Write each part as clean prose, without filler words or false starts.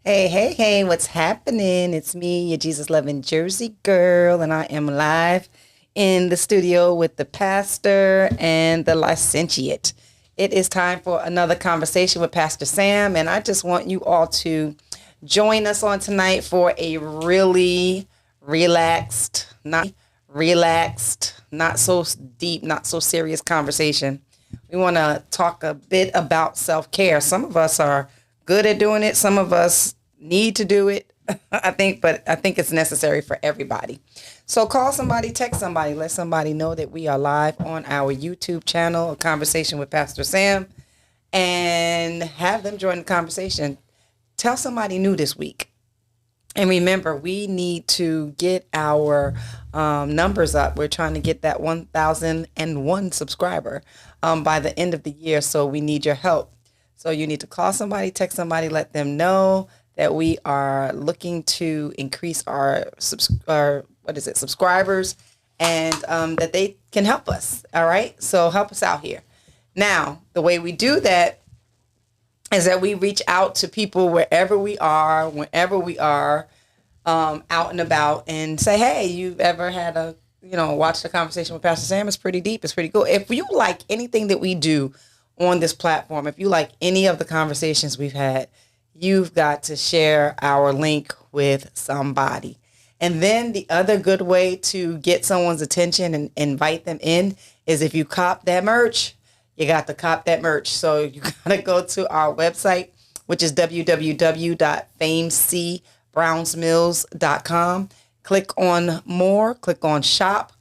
Hey, hey, hey, what's happening? It's me, your Jesus loving Jersey girl, and I am live in the studio with the pastor and the licentiate. It is time for another conversation with Pastor Sam, and I just want you all to join us on tonight for a really relaxed, not so deep, not so serious conversation. We want to talk a bit about self-care. Some of us are good at doing it. Some of us need to do it. I think it's necessary for everybody. So call somebody, text somebody, let somebody know that we are live on our YouTube channel, A Conversation with Pastor Sam, and have them join the conversation. Tell somebody new this week. And remember, we need to get our numbers up. We're trying to get that 1,001 subscriber by the end of the year. So we need your help. So you need to call somebody, text somebody, let them know that we are looking to increase our subscribers, and that they can help us. All right. So help us out here. Now, the way we do that is that we reach out to people wherever we are, whenever we are out and about, and say, hey, you've ever had watch the conversation with Pastor Sam? It's pretty deep. It's pretty cool. If you like anything that we do on this platform, if you like any of the conversations we've had, you've got to share our link with somebody. And then the other good way to get someone's attention and invite them in is if you cop that merch. You got to cop that merch. So you got to go to our website, which is www.famecbrownsmills.com. Click on more, click on shop,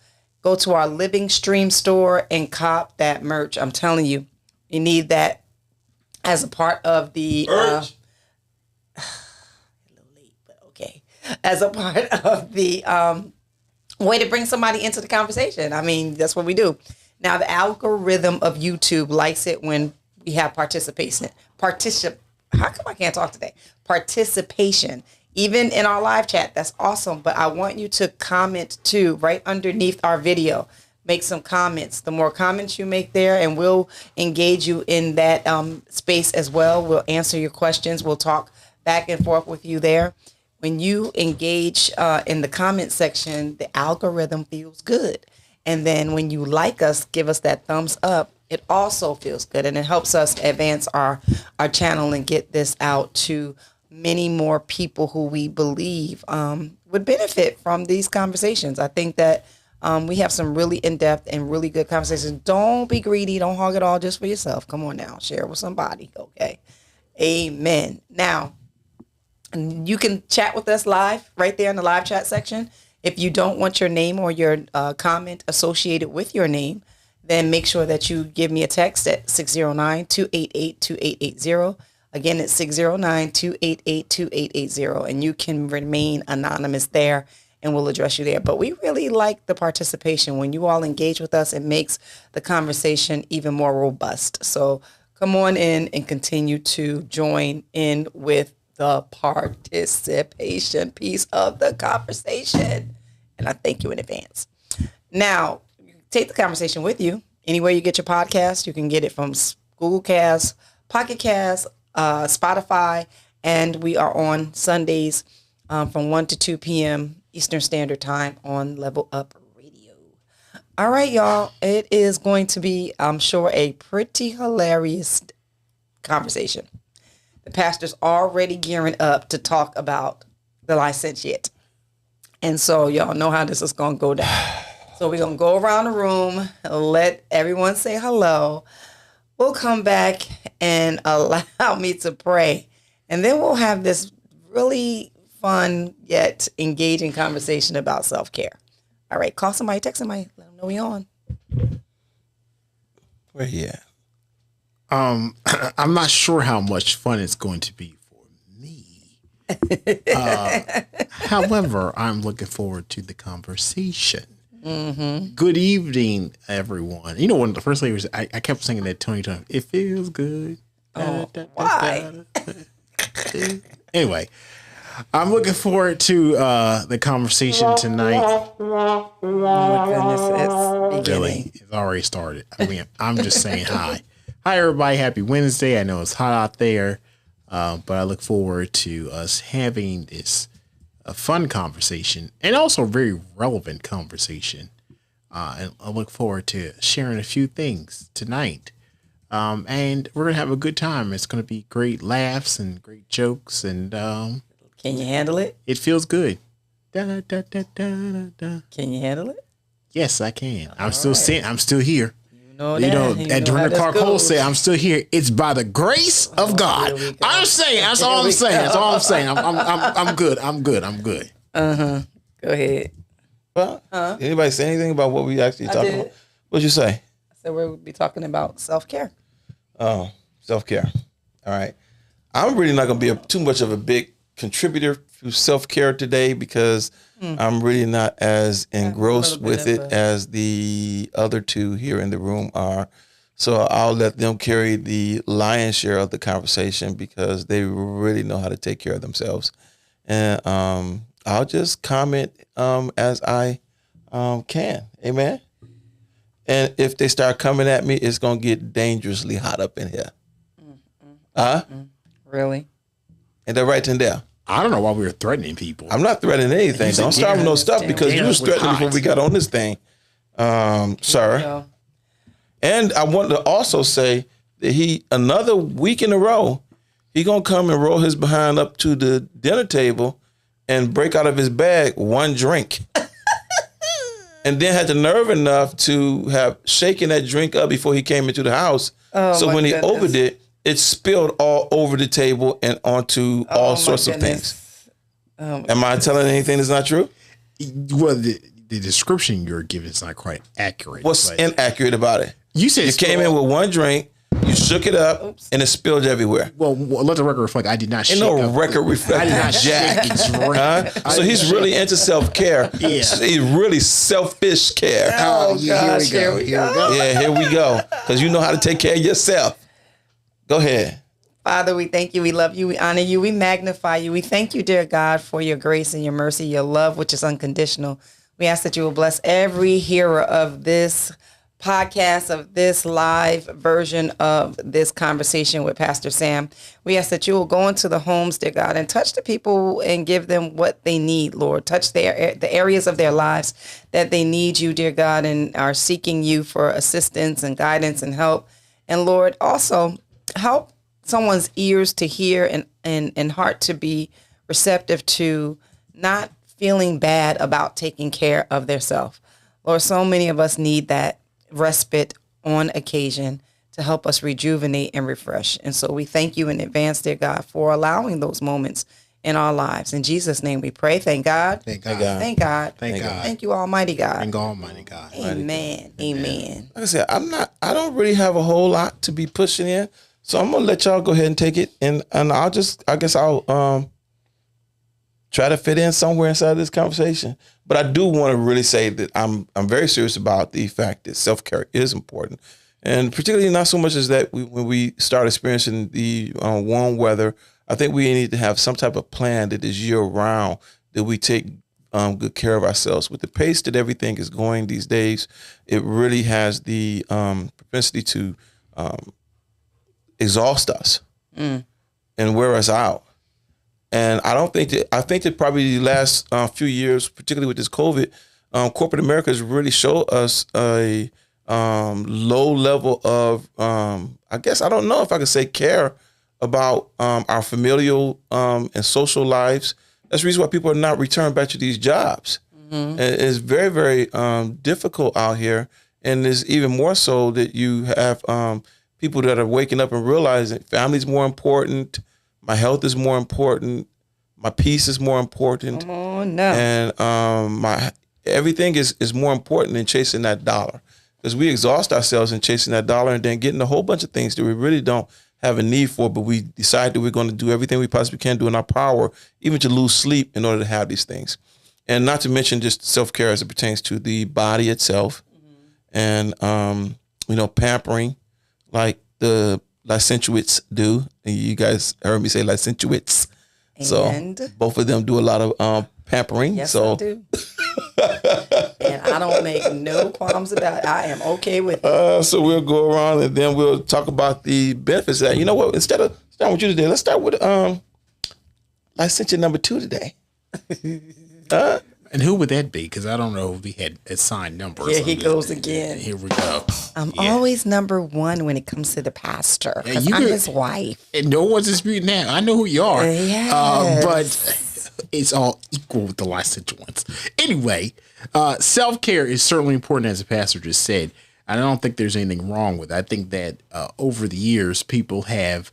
go to our Living Stream store and cop that merch. I'm telling you, you need that as a part of the a little late, but okay. As a part of the way to bring somebody into the conversation. I mean, that's what we do. Now, the algorithm of YouTube likes it when we have participation. How come I can't talk today? Participation. Even in our live chat. That's awesome. But I want you to comment too, right underneath our video. Make some comments. The more comments you make there, and we'll engage you in that space as well. We'll answer your questions. We'll talk back and forth with you there. When you engage in the comment section, the algorithm feels good. And then when you like us, give us that thumbs up, it also feels good. And it helps us advance our channel and get this out to many more people who we believe would benefit from these conversations. I think that we have some really in-depth and really good conversations. Don't be greedy. Don't hog it all just for yourself. Come on now. Share with somebody. Okay. Amen. Now, you can chat with us live right there in the live chat section. If you don't want your name or your comment associated with your name, then make sure that you give me a text at 609-288-2880. Again, it's 609-288-2880. And you can remain anonymous there, and we'll address you there. But we really like the participation. When you all engage with us, it makes the conversation even more robust. So come on in and continue to join in with the participation piece of the conversation. And I thank you in advance. Now, you take the conversation with you. Anywhere you get your podcast, you can get it from Google Cast, Pocket Cast, Spotify, and we are on Sundays from 1 to 2 p.m. Eastern Standard Time on Level Up Radio. All right, y'all. It is going to be, I'm sure, a pretty hilarious conversation. The pastor's already gearing up to talk about the licentiate. And so y'all know how this is going to go down. So we're going to go around the room, let everyone say hello. We'll come back and allow me to pray. And then we'll have this really fun yet engaging conversation about self-care. All right, call somebody, text somebody, let them know we on. Where you at? I'm not sure how much fun it's going to be for me. However, I'm looking forward to the conversation. Mm-hmm. Good evening, everyone. You know, when the first lady was, I kept singing that Tony Tony. It feels good. Why? Anyway, I'm looking forward to the conversation tonight. Oh my goodness, it's beginning. Really, it's already started. I mean, I'm just saying hi. Hi, everybody. Happy Wednesday. I know it's hot out there. But I look forward to us having this fun conversation and also very relevant conversation. And I look forward to sharing a few things tonight. And we're going to have a good time. It's going to be great laughs and great jokes. And can you handle it? It feels good. Da, da, da, da, da, da. Can you handle it? Yes, I can. I'm still sitting. I'm still here. During the Clark Cole said, "I'm still here. It's by the grace of God." I'm saying. That's all I'm saying. That's all I'm saying. I'm good. I'm good. I'm good. Go ahead. Well, anybody say anything about what we actually talking about? What'd you say? I said we'll be talking about self-care. Oh, self-care. All right. I'm really not going to be too much of a big contributor to self-care today because I'm really not as engrossed with it as the other two here in the room are. So I'll let them carry the lion's share of the conversation because they really know how to take care of themselves. And I'll just comment as I can. Amen. And if they start coming at me, it's going to get dangerously hot up in here. Really? Ain't that right in there? I don't know why we were threatening people. I'm not threatening anything. Don't start with no stuff because you was threatening before we got on this thing, sir. And I wanted to also say that another week in a row, he going to come and roll his behind up to the dinner table and break out of his bag one drink. And then had the nerve enough to have shaken that drink up before he came into the house. So when he opened it, it spilled all over the table and onto all sorts of things. Am I telling anything that's not true? Well, the description you're giving is not quite accurate. What's inaccurate about it? You said you came in with one drink, you shook it up, and it spilled everywhere. Well, let the record reflect. I did not shake no record reflect. I did not Jack. So he's really into self-care. Yeah. He's really selfish care. Oh, gosh. Here we go. Yeah, here we go. Because you know how to take care of yourself. Go ahead. Father, we thank you. We love you. We honor you. We magnify you. We thank you, dear God, for your grace and your mercy, your love, which is unconditional. We ask that you will bless every hearer of this podcast, of this live version of this conversation with Pastor Sam. We ask that you will go into the homes, dear God, and touch the people and give them what they need, Lord. Touch the areas of their lives that they need you, dear God, and are seeking you for assistance and guidance and help. And Lord, also help someone's ears to hear and heart to be receptive to not feeling bad about taking care of their self. Lord, so many of us need that respite on occasion to help us rejuvenate and refresh. And so we thank you in advance, dear God, for allowing those moments in our lives. In Jesus' name we pray. Thank God. Thank God. Thank God. Thank God. Thank you, Almighty God. Thank Almighty God. Amen. Amen. Like I said, I don't really have a whole lot to be pushing in. So I'm gonna let y'all go ahead and take it, and I guess I'll try to fit in somewhere inside of this conversation. But I do want to really say that I'm very serious about the fact that self-care is important, and particularly not so much as that when we start experiencing the warm weather. I think we need to have some type of plan that is year-round, that we take good care of ourselves. With the pace that everything is going these days, it really has the propensity to exhaust us and wear us out. And I think that probably the last few years, particularly with this COVID, corporate America has really showed us a low level of, I guess, I don't know if I could say care about our familial and social lives. That's the reason why people are not returning back to these jobs. Mm-hmm. It's very, very difficult out here. And it's even more so that you have people that are waking up and realizing family's more important, my health is more important, my peace is more important. Come on now. And my everything is more important than chasing that dollar. Because we exhaust ourselves in chasing that dollar and then getting a whole bunch of things that we really don't have a need for, but we decide that we're going to do everything we possibly can do in our power, even to lose sleep in order to have these things. And not to mention just self-care as it pertains to the body itself, and pampering like the licentiates do. And you guys heard me say licentiates. And so both of them do a lot of pampering. Yes, so. I do. And I don't make no qualms about it. I am okay with it. So we'll go around and then we'll talk about the benefits of that. You know what? Instead of Start with you today. Let's start with licentiate number 2 today. And who would that be? Because I don't know if we had assigned numbers. Here he goes again. Here we go. I'm always number 1 when it comes to the pastor. Because I'm his wife. And no one's disputing that. I know who you are. Yes. But it's all equal with the licensed ones. Anyway, self-care is certainly important, as the pastor just said. And I don't think there's anything wrong with it. I think that over the years, people have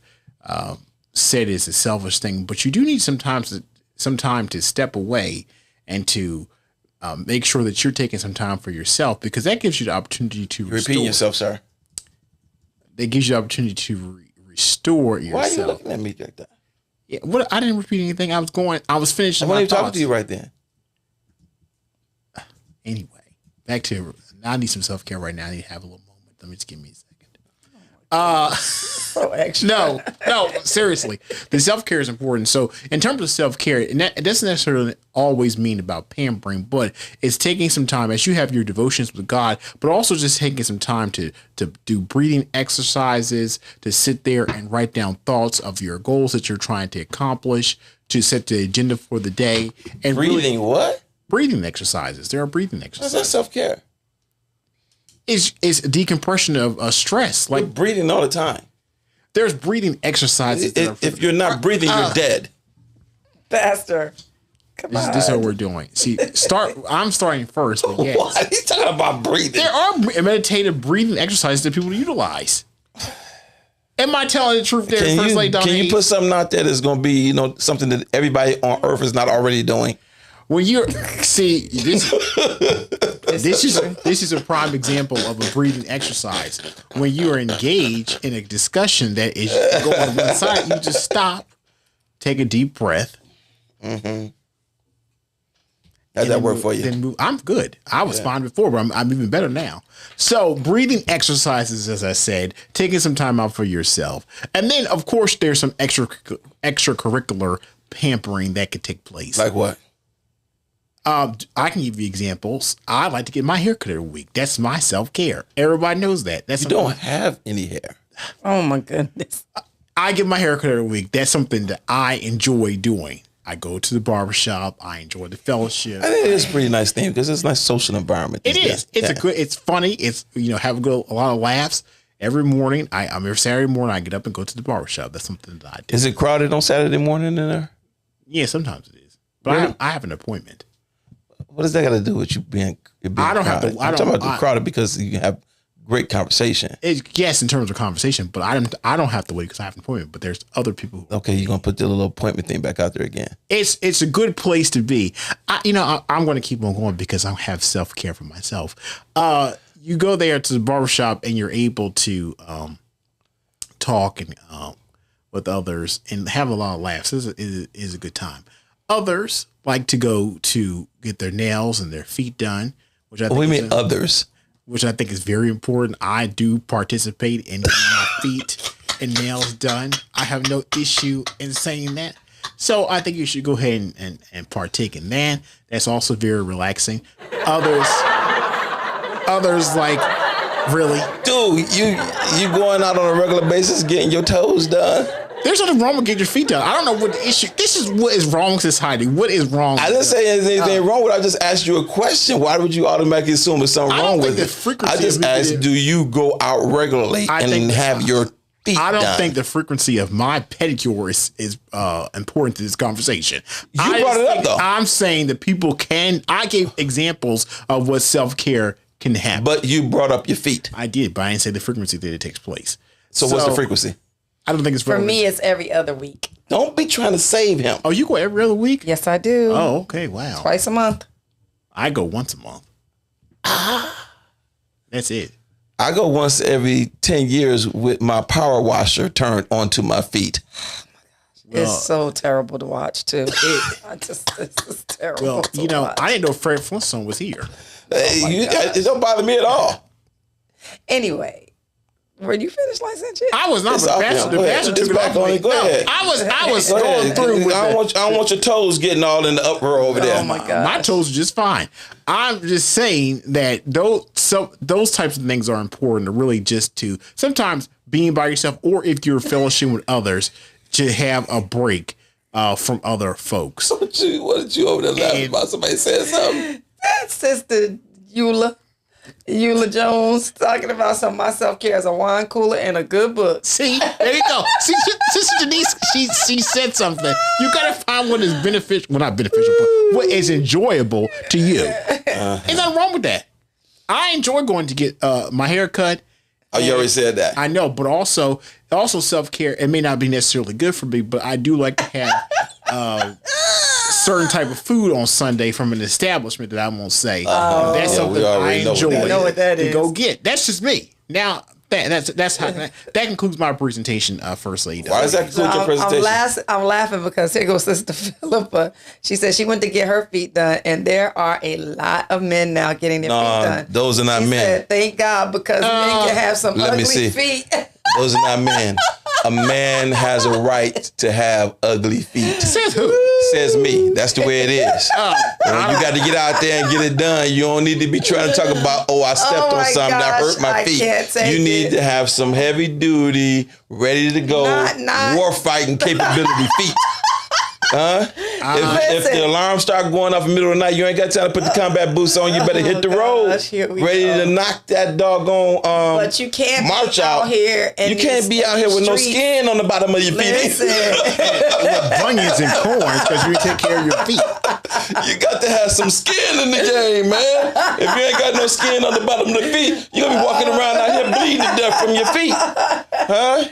said it's a selfish thing. But you do need some time to step away and to make sure that you're taking some time for yourself, because that gives you the opportunity to Repeat yourself, sir. That gives you the opportunity to restore yourself. Why are you looking at me like that? Yeah, what? I didn't repeat anything. I was finishing. I'm not even talking to you right then. Anyway, back to, I need some self-care right now. I need to have a little moment. Let me just give me a second. So extra. No, seriously. The self-care is important. So in terms of self-care, and it doesn't necessarily always mean about pampering, but it's taking some time as you have your devotions with God, but also just taking some time to do breathing exercises, to sit there and write down thoughts of your goals that you're trying to accomplish, to set the agenda for the day. And Breathing what? Breathing exercises. There are breathing exercises. How's that self-care? It's decompression of stress. Like breathing all the time. There's breathing exercises. If you're not breathing, you're dead. Pastor. Come on. This is what we're doing. See, I'm starting first. But yes. What? He's talking about breathing. There are meditative breathing exercises that people utilize. Am I telling the truth there, First Lady Donna? Can you put something out there that's going to be, something that everybody on earth is not already doing? When you're this is a prime example of a breathing exercise. When you are engaged in a discussion that is going on one side, you just stop, take a deep breath. Mm-hmm. How's that work for you? Then move. I'm good. I was fine before, but I'm even better now. So breathing exercises, as I said, taking some time out for yourself. And then, of course, there's some extracurricular pampering that could take place. Like what? I can give you examples. I like to get my hair cut every week. That's my self-care. Everybody knows that. You don't have any hair. Oh, my goodness. I get my hair cut every week. That's something that I enjoy doing. I go to the barbershop. I enjoy the fellowship. I think it's a pretty nice thing because it's a nice social environment. It is. It's funny. It's, have a lot of laughs. Every morning, every Saturday morning, I get up and go to the barbershop. That's something that I do. Is it crowded on Saturday morning in there? Yeah, sometimes it is. But really? I have an appointment. What does that got to do with you being I don't crowded? have to. I'm talking about crowded because you have great conversation. Yes, in terms of conversation, but I don't have to wait because I have an appointment. But there's other people. Okay, you're gonna put the little appointment thing back out there again. It's a good place to be. I'm going to keep on going because I have self-care for myself. You go there to the barbershop and you're able to talk and with others and have a lot of laughs. It is a good time. Others like to go to get their nails and their feet done, which I think what do you mean others? Which I think is very important. I do participate in getting my feet and nails done. I have no issue in saying that. So I think you should go ahead and partake in that. That's also very relaxing. Others like, really? Dude, you going out on a regular basis getting your toes done? There's nothing wrong with getting your feet done. I don't know what the issue. This is what is wrong with society. What is wrong? I didn't say anything wrong with it. I just asked you a question. Why would you automatically assume there's something wrong with it? I just asked, do you go out regularly and have your feet done? I don't think the frequency of my pedicure is important to this conversation. You brought it up, though. I'm saying that people can. I gave examples of what self-care can happen. But you brought up your feet. I did, but I didn't say the frequency that it takes place. So what's the frequency? I don't think it's for me. It's every other week. Don't be trying to save him. Oh, you go every other week? Yes, I do. Oh, okay. Wow. Twice a month. I go once a month. That's it. I go once every 10 years with my power washer turned onto my feet. It's so terrible to watch too. This is terrible. Well, watch. I didn't know Fred Flintstone was here. It don't bother me at all. Anyway. Were you finished licensure? I was not. The pastor took it back on. Go ahead. I was going through with I don't want your toes getting all in the uproar over there. Oh my God. My toes are just fine. I'm just saying that those types of things are important to really just to sometimes being by yourself, or if you're fellowshipping with others, to have a break from other folks. What did you over there laughing about? Somebody said something. That's Sister Eula Jones talking about some. My self-care is a wine cooler and a good book. See, there you go. See, Sister Denise, she said something. You gotta find what is beneficial. Well, not beneficial, but what is enjoyable to you. Ain't nothing wrong with that. I enjoy going to get my hair cut. Oh, you already said that. I know, but also self-care. It may not be necessarily good for me, but I do like to have certain type of food on Sunday from an establishment that I won't say. That's something I enjoy to go get. That's just me. Now that's how that concludes my presentation, First Lady. Why does that conclude your presentation? I'm laughing because here goes Sister Philippa. She said she went to get her feet done, and there are a lot of men now getting their feet done. Those are not men. Said, thank God, because men can have some ugly feet. Those are not men. A man has a right to have ugly feet. Says who? Says me. That's the way it is. When you got to get out there and get it done, you don't need to be trying to talk about, I stepped on something that hurt my feet. You need to have some heavy duty, ready to go, war fighting capability feet. If the alarm start going off in the middle of the night, you ain't got time to put the combat boots on. You better hit the road, ready to knock that doggone but you can't march out here. And you can't be out here with no skin on the bottom of your feet. With bunions and corns because you take care of your feet. You got to have some skin in the game, man. If you ain't got no skin on the bottom of the feet, you're gonna be walking around out here bleeding to death from your feet, huh?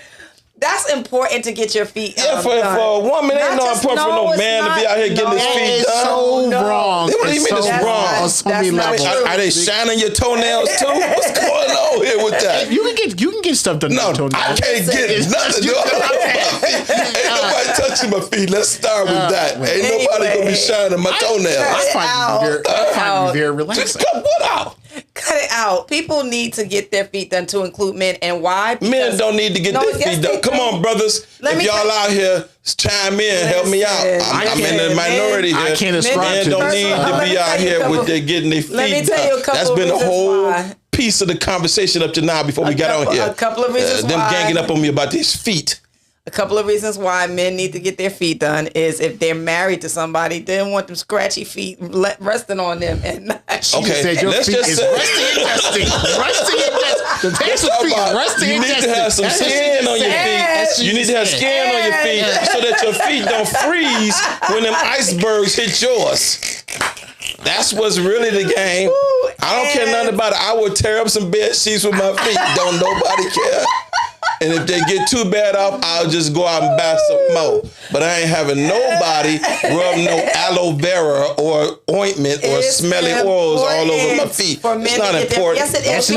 That's important to get your feet for a woman, ain't no important for no man to be out here getting his feet done. So wrong. What do you mean it's wrong? On so many levels. Are they shining your toennails too? What's going on here with that? You can get stuff done. No, I can't get nothing. Ain't nobody touching my feet. Let's start with that. Ain't nobody gonna be shining my toenails. I find it very relaxing. Just cut what out? Cut it out. People need to get their feet done to include men. And why? Because men don't need to get their feet done. Come on, brothers. If y'all out here, chime in, help me out. I'm in the minority here. I can't ascribe Men to don't need to be out here with their getting their feet done. That's been a whole piece of the conversation up to now before we got on here. A couple of reasons them ganging up on me about these feet. A couple of reasons why men need to get their feet done is if they're married to somebody, they don't want them scratchy feet resting on them at night. Okay, let's just say rusty and dusty. You need to have some skin on your feet. You need to have skin on your feet so that your feet don't freeze when them icebergs hit yours. That's what's really the game. I don't care nothing about it. I will tear up some bed sheets with my feet. Don't nobody care. And if they get too bad off, I'll just go out and buy some more. But I ain't having nobody rub no aloe vera or ointment or smelly oils all over my feet. It's not important. Yes, it is.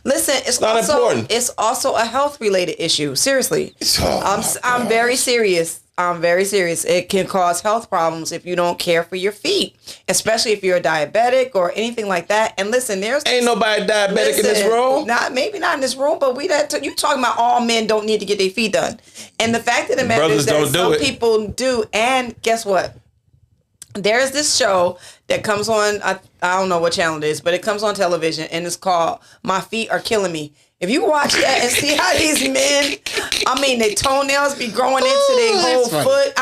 Listen, it's not important. It's also a health related issue. Seriously. I'm very serious. I'm very serious. It can cause health problems if you don't care for your feet, especially if you're a diabetic or anything like that. And listen, ain't nobody diabetic in this room. Maybe not in this room, but you talking about all men don't need to get their feet done. And the fact of the matter is that some people do. And guess what? There's this show that comes on. I don't know what channel it is, but it comes on television, and it's called "My Feet Are Killing Me." If you watch that and see how these men, their toenails be growing into their whole foot.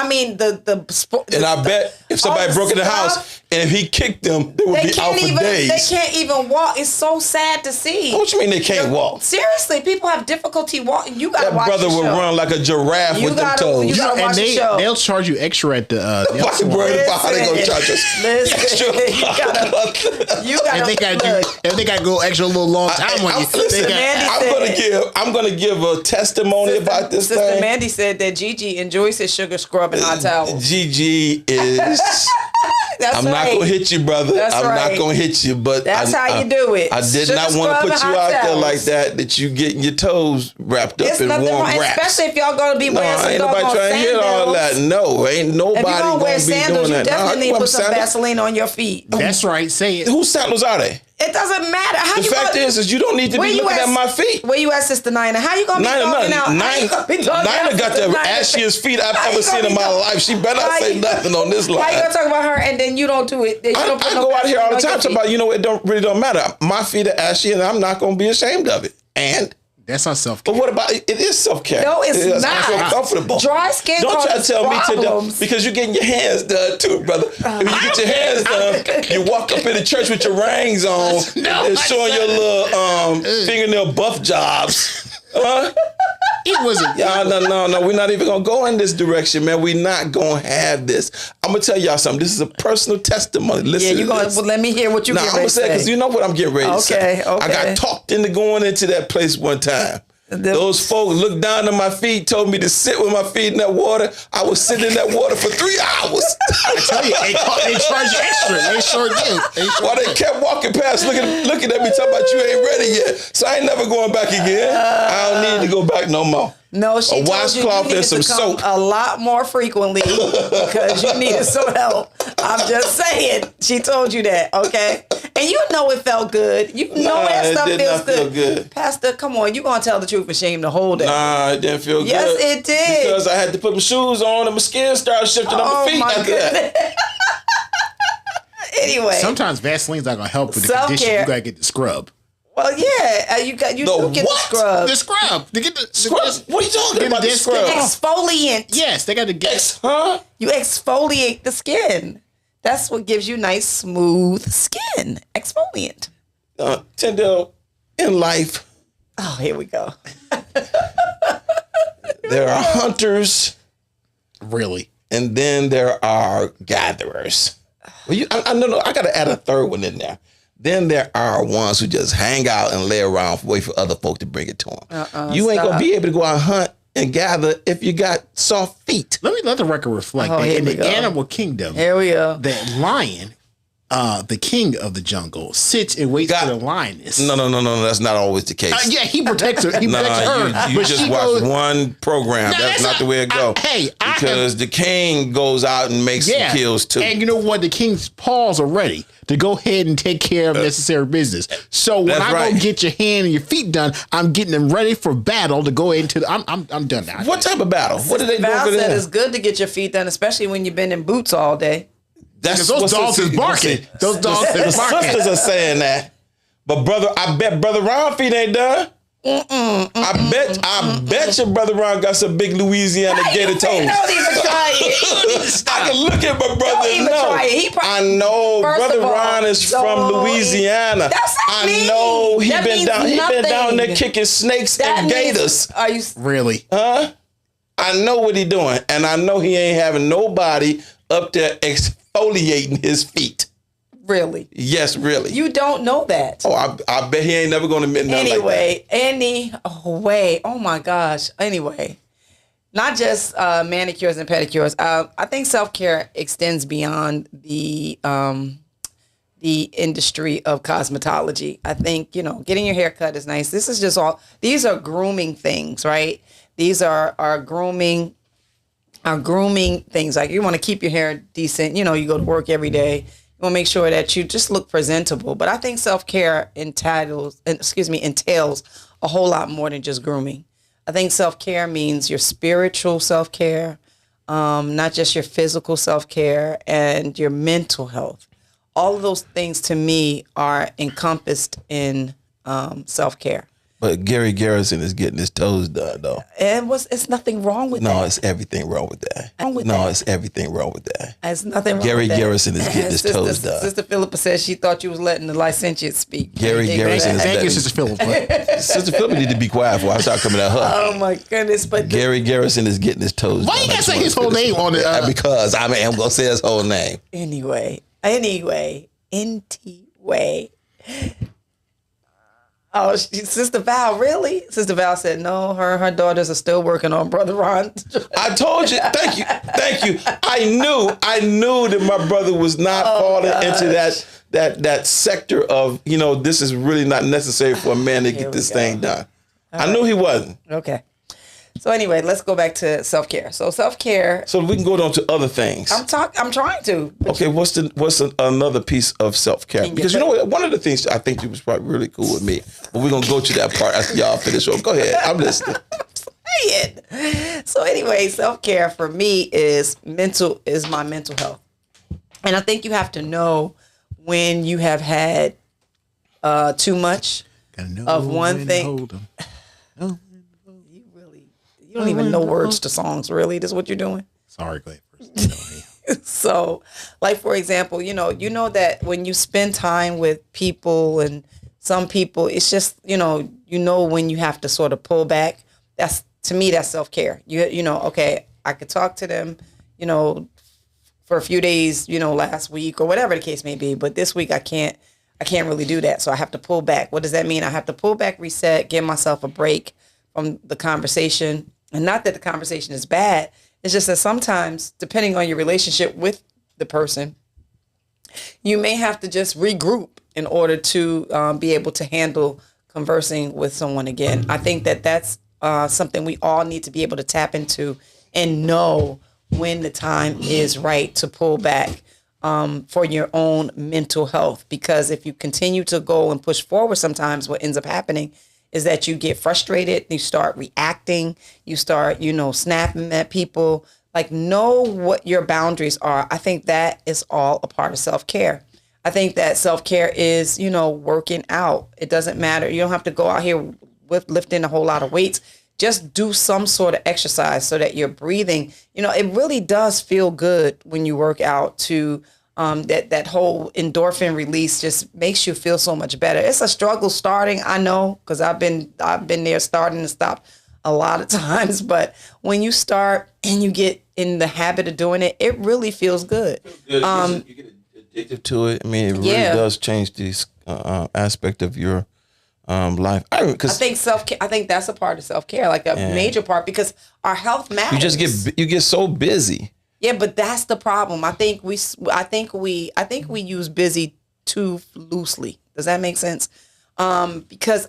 And I bet if somebody broke in the house and if he kicked them, they would be out for days. They can't even walk. It's so sad to see. What you mean they can't walk? Seriously, people have difficulty walking. You gotta watch the show. That brother would run like a giraffe with them toes. You gotta watch the show. They'll charge you extra at the. Why worried about how they gonna charge us? Listen, you gotta. If they gotta go extra a little long time on you. I'm gonna give a testimony about this thing. Sister Mandy said that Gigi enjoys his sugar scrub and hot towel. Gigi is. I'm not gonna hit you, brother. I'm not gonna hit you, but that's how you do it. I did not want to put you out there like that. That you getting your toes wrapped up in warm wraps. Especially if y'all gonna be wearing some ain't nobody trying to hit all that. No, ain't nobody gonna wear be sandals, doing that. You definitely put some Vaseline on your feet. That's right. Say it. Whose sandals are they? It doesn't matter. The fact is you don't need to be looking at my feet. Where you at, Sister Nina? How you gonna be talking out? Nina got the ashiest feet I've ever seen in my life. She better not say nothing on this line. Why you gonna talk about her and then you don't do it? I go out here all the time talking about, it really don't matter. My feet are ashy and I'm not gonna be ashamed of it. And That's not self-care. But what about it? It is self-care. No, it's not. I feel comfortable. Dry skin Don't try to causes tell me problems. because you're getting your hands done too, brother. If you get your hands done, you walk up in the church with your rings on and showing your little fingernail buff jobs. It wasn't. Yeah, no. We're not even gonna go in this direction, man. We're not gonna have this. I'm gonna tell y'all something. This is a personal testimony. Listen. Yeah, you going to let me hear what you Nah, get I'm ready gonna to say because say. you know what I'm getting ready to say. Okay. I got talked into going into that place one time. Those folks looked down at my feet, told me to sit with my feet in that water. I was sitting in that water for 3 hours. I tell you, they charge you extra. They sure do. While they kept walking past, looking at me, talking about you ain't ready yet. So I ain't never going back again. I don't need to go back no more. No, she A told washcloth you and some to come soap. a lot more frequently because you needed some help. I'm just saying. She told you that, okay? And you know it felt good. You know that stuff it did feels not feel good. Pastor, come on. You going to tell the truth and shame to hold it. Nah, it didn't feel Yes, good. it did. Because I had to put my shoes on and my skin started shifting on my feet after that. Anyway. Sometimes Vaseline's not gonna help with the Self-care. condition. You gotta get the scrub. Well, yeah. You do get what? the scrub. The scrub. To get the Scrub? What are you talking Get about? the The scrub? Exfoliant. Yes, they got to get. Huh? You exfoliate the skin. That's what gives you nice, smooth skin. Exfoliant. Tyndall, in life, Oh, here we go. there are hunters Really. and then there are gatherers. Well, I got to add a third one in there. Then there are ones who just hang out and lay around, wait for other folk to bring it to them. You ain't going to be able to go out and hunt and gather if you got soft feet. Let the record reflect that here in we the go. animal kingdom, Here we go. that lion, the king of the jungle, sits and waits for the lioness. No, that's not always the case. Yeah, he protects her. He protects her. You but just she watch goes, one program. No, that's not the way it goes. Because the king goes out and makes some kills too. And you know what? The king's paws are ready to go ahead and take care of necessary business. So when That's I right. go get your hand and your feet done, I'm getting them ready for battle to go into the. I'm done now. What type of battle? What are they doing Val for said that? it's good to get your feet done, especially when you've been in boots all day. Because those dogs is barking. Those dogs The is barking. sisters are saying that. But I bet Brother Ron feet ain't done. I bet your Brother Ron got some big Louisiana gator toes. Don't even try it. I can look at my brother Don't and even know. try it. He I know First Brother of all, Ron is from don't- Louisiana. That's not I me. know he That been means down. He been down there nothing. kicking snakes That and means- gators. Are you? Really? I know what he doing, and I know he ain't having nobody up there exfoliating his feet. Really? Yes, really. You don't know that. Oh, I bet he ain't never going to admit nothing like Anyway, oh my gosh. Anyway, not just manicures and pedicures. I think self-care extends beyond the industry of cosmetology. I think, getting your hair cut is nice. This is just these are grooming things, right? These are grooming things. Like you want to keep your hair decent. You go to work every day. You want to make sure that you just look presentable. But I think self-care entails a whole lot more than just grooming. I think self-care means your spiritual self-care, not just your physical self-care, and your mental health. All of those things to me are encompassed in self-care. But Gary Garrison is getting his toes done, though. And it's nothing wrong with that. No, it's everything wrong with that. It's everything wrong with that. There's nothing wrong Gary with that. Garrison is getting his toes done. Sister Philippa says she thought you was letting the licentiate speak. Gary Garrison is Thank you, letting. Sister Philippa. Sister Philippa need to be quiet before I start coming at her. Oh my goodness! But Gary Garrison is getting his toes Why done. you gotta I just say wanna his whole finish name on it? Because I'm going to say his whole name. anyway, NT-way. Oh, Sister Val, really? Sister Val said no. Her daughters are still working on Brother Ron. I told you. Thank you. I knew that my brother was not falling into that sector of, this is really not necessary for a man to Here get we this go. thing done. I knew he wasn't. Okay. So anyway, let's go back to self-care. So self-care, So we can go on to other things. I'm trying to. Okay, what's another piece of self-care? Because you know what? One of the things I think you was probably really cool with me, but we're going to go to that part after y'all finish. So go ahead. I'm listening. So anyway, self-care for me is my mental health. And I think you have to know when you have had too much of one thing. Oh, You don't even know words to songs, really. This is what you're doing. sorry, go ahead first. So, like, for example, you know that when you spend time with people and some people, it's just, when you have to sort of pull back. To me, that's self-care. Okay, I could talk to them, for a few days, last week or whatever the case may be. But this week I can't really do that. So I have to pull back. What does that mean? I have to pull back, reset, give myself a break from the conversation. And not that the conversation is bad. It's just that sometimes, depending on your relationship with the person, you may have to just regroup in order to be able to handle conversing with someone again. I think that that's something we all need to be able to tap into and know when the time is right to pull back for your own mental health. Because if you continue to go and push forward, sometimes what ends up happening is that you get frustrated, you start reacting, you start, snapping at people. Like, know what your boundaries are. I think that is all a part of self-care. I think that self-care is, working out. It doesn't matter. You don't have to go out here with lifting a whole lot of weights. Just do some sort of exercise so that you're breathing. It really does feel good when you work out to that whole endorphin release just makes you feel so much better. It's a struggle starting, I know, because I've been there starting and stopped a lot of times. But when you start and you get in the habit of doing it, it really feels good. You get addicted to it. I mean, it really does change this aspect of your life. I think self-care. I think that's a part of self-care, like a major part, because our health matters. You get so busy. Yeah, but that's the problem. I think we use busy too loosely. Does that make sense? Because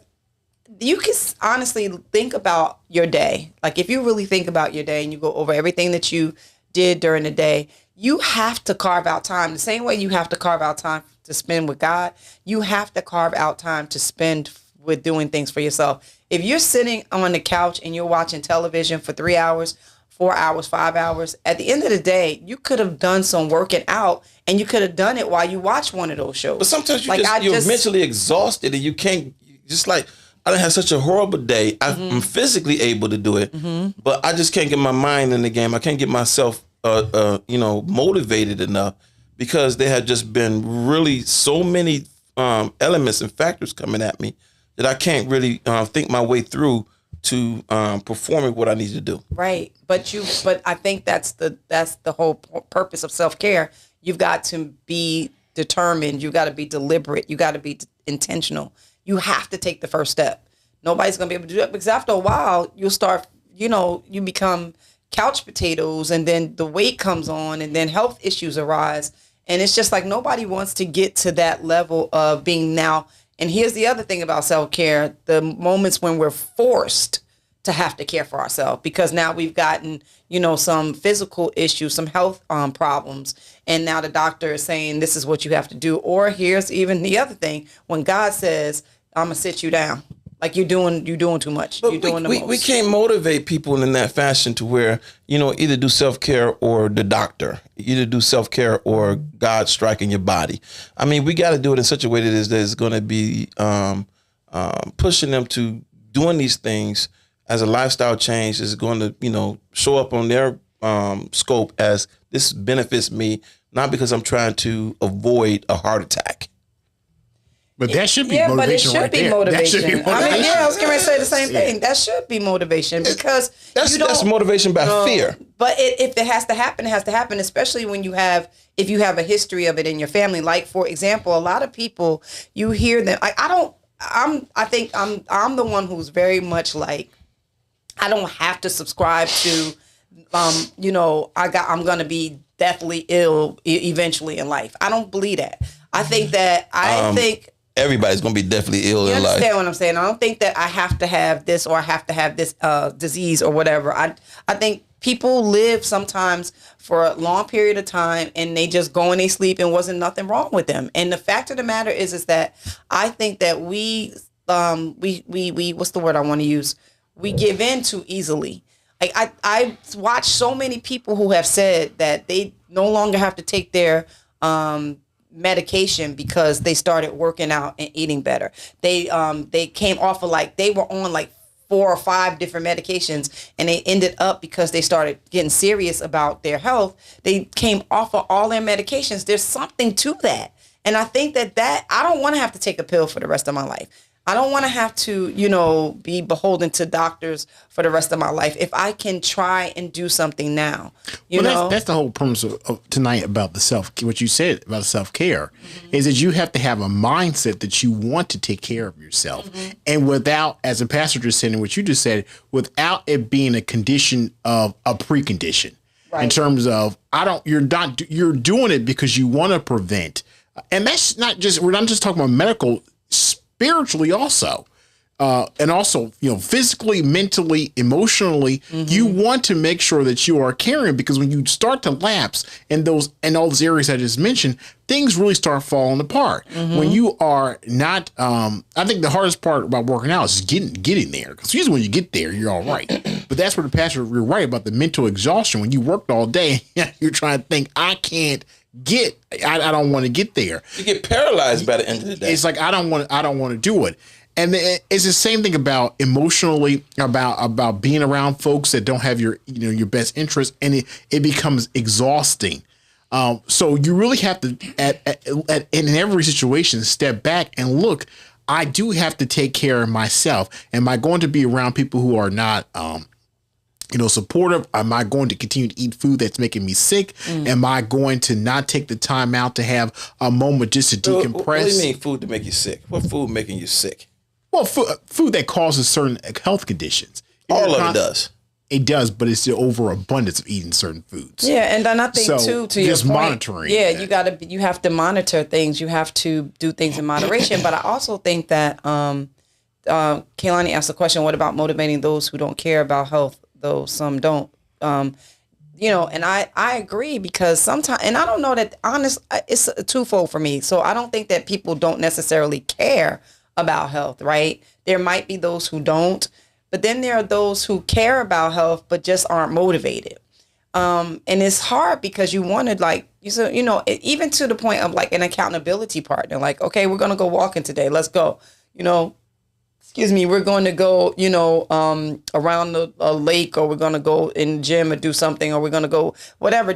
you can honestly think about your day. Like, if you really think about your day and you go over everything that you did during the day, you have to carve out time. The same way you have to carve out time to spend with God, you have to carve out time to spend with doing things for yourself. If you're sitting on the couch and you're watching television for 3 hours, 4 hours, 5 hours, at the end of the day, you could have done some working out, and you could have done it while you watch one of those shows. But sometimes you're mentally exhausted, and you can't, just like, I done had such a horrible day. I'm physically able to do it, but I just can't get my mind in the game. I can't get myself, motivated enough, because there have just been really so many elements and factors coming at me that I can't really think my way through to performing what I need to do. Right, but I think that's the whole purpose of self-care. You've got to be determined. You got to be deliberate. You got to be intentional. You have to take the first step. Nobody's gonna be able to do it, because after a while you'll start. You become couch potatoes, and then the weight comes on, and then health issues arise, and it's just like nobody wants to get to that level of being now. And here's the other thing about self-care, the moments when we're forced to have to care for ourselves, because now we've gotten, some physical issues, some health problems. And now the doctor is saying, this is what you have to do. Or here's even the other thing, when God says, I'm going to sit you down. Like, you're doing too much. But you're doing the most. We can't motivate people in that fashion to where, either do self-care or the doctor, either do self-care or God striking your body. I mean, we got to do it in such a way that is going to be pushing them to doing these things as a lifestyle change, is going to, show up on their scope as this benefits me, not because I'm trying to avoid a heart attack. But that should be motivation. But it should be motivation. That should be motivation. I was going to say the same thing. That should be motivation, because that's motivation by fear. But if it has to happen, it has to happen. Especially when if you have a history of it in your family. Like, for example, a lot of people, you hear them. I think I'm the one who's very much like, I don't have to subscribe to, I'm going to be deathly ill eventually in life. I don't believe that. I think that everybody's going to be definitely ill in life. You understand what I'm saying? I don't think that I have to have this, or I have to have this disease or whatever. I think people live sometimes for a long period of time, and they just go and they sleep, and wasn't nothing wrong with them. And the fact of the matter is that I think that we what's the word I want to use? We give in too easily. Like, I watch so many people who have said that they no longer have to take their medication because they started working out and eating better. They came off of, like, they were on like 4 or 5 different medications, and they ended up, because they started getting serious about their health, they came off of all their medications. There's something to that. And I think that I don't want to have to take a pill for the rest of my life. I don't want to have to, be beholden to doctors for the rest of my life. If I can try and do something now, that's the whole premise of tonight about what you said about self-care, is that you have to have a mindset that you want to take care of yourself. And without, as a pastor just said, and what you just said, without it being a condition of a precondition, in terms of, you're doing it because you want to prevent. And that's we're not just talking about medical, spiritually also, and also, physically, mentally, emotionally, you want to make sure that you are caring, because when you start to lapse in all those areas I just mentioned, things really start falling apart. When you are not, I think the hardest part about working out is getting there, because usually when you get there, you're all right. But that's where you're right about the mental exhaustion. When you worked all day, you're trying to think, I don't want to get there. You get paralyzed by the end of the day. It's like, I don't want to do it. And it's the same thing about emotionally, about being around folks that don't have your best interest, and it becomes exhausting. So you really have to, in every situation, step back and look. I do have to take care of myself. Am I going to be around people who are not, supportive? Am I going to continue to eat food that's making me sick? Am I going to not take the time out to have a moment just to decompress? What do you mean food to make you sick? What food making you sick? Well, food that causes certain health conditions. All of it does. It does, but it's the overabundance of eating certain foods. Yeah, and then I think to your point, monitoring. Yeah, you have to monitor things. You have to do things in moderation. But I also think that Kaylani asked the question: what about motivating those who don't care about health, though some don't? And I agree, because sometimes, and I don't know that it's twofold for me. So I don't think that people don't necessarily care about health, right? There might be those who don't, but then there are those who care about health but just aren't motivated. And it's hard, because you wanted, even to the point of like an accountability partner, like, okay, we're going to go walking today. Let's go. We're going to go, around a lake, or we're going to go in the gym or do something, or we're going to go whatever,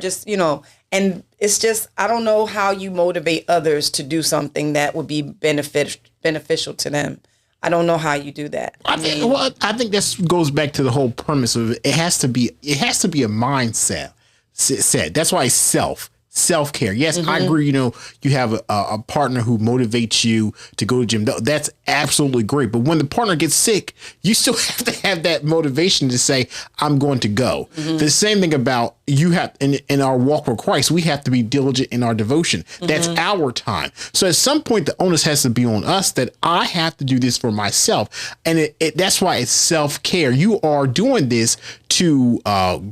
and it's just, I don't know how you motivate others to do something that would be beneficial to them. I don't know how you do that. I think this goes back to the whole premise of it has to be a mindset set. That's why self-care. Yes, I agree. You have a partner who motivates you to go to the gym. That's absolutely great. But when the partner gets sick, you still have to have that motivation to say, I'm going to go. The same thing about you have in our walk with Christ, we have to be diligent in our devotion. That's our time. So at some point, the onus has to be on us that I have to do this for myself. And that's why it's self-care. You are doing this to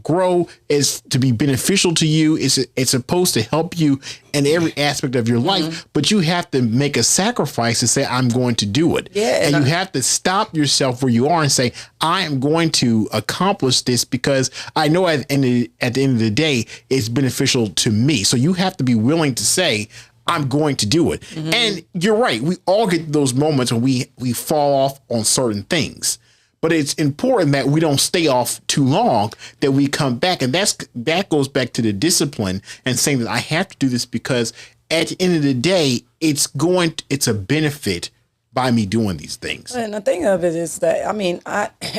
grow, is to be beneficial to you. It's supposed to help you in every aspect of your life, but you have to make a sacrifice to say, I'm going to do it. Yeah, and you have to stop yourself where you are and say, I am going to accomplish this because I know at the end of the day, it's beneficial to me. So you have to be willing to say, I'm going to do it. And you're right. We all get those moments when we fall off on certain things. But it's important that we don't stay off too long, that we come back. And that goes back to the discipline and saying that I have to do this because at the end of the day, it's a benefit by me doing these things. And the thing of it is that, when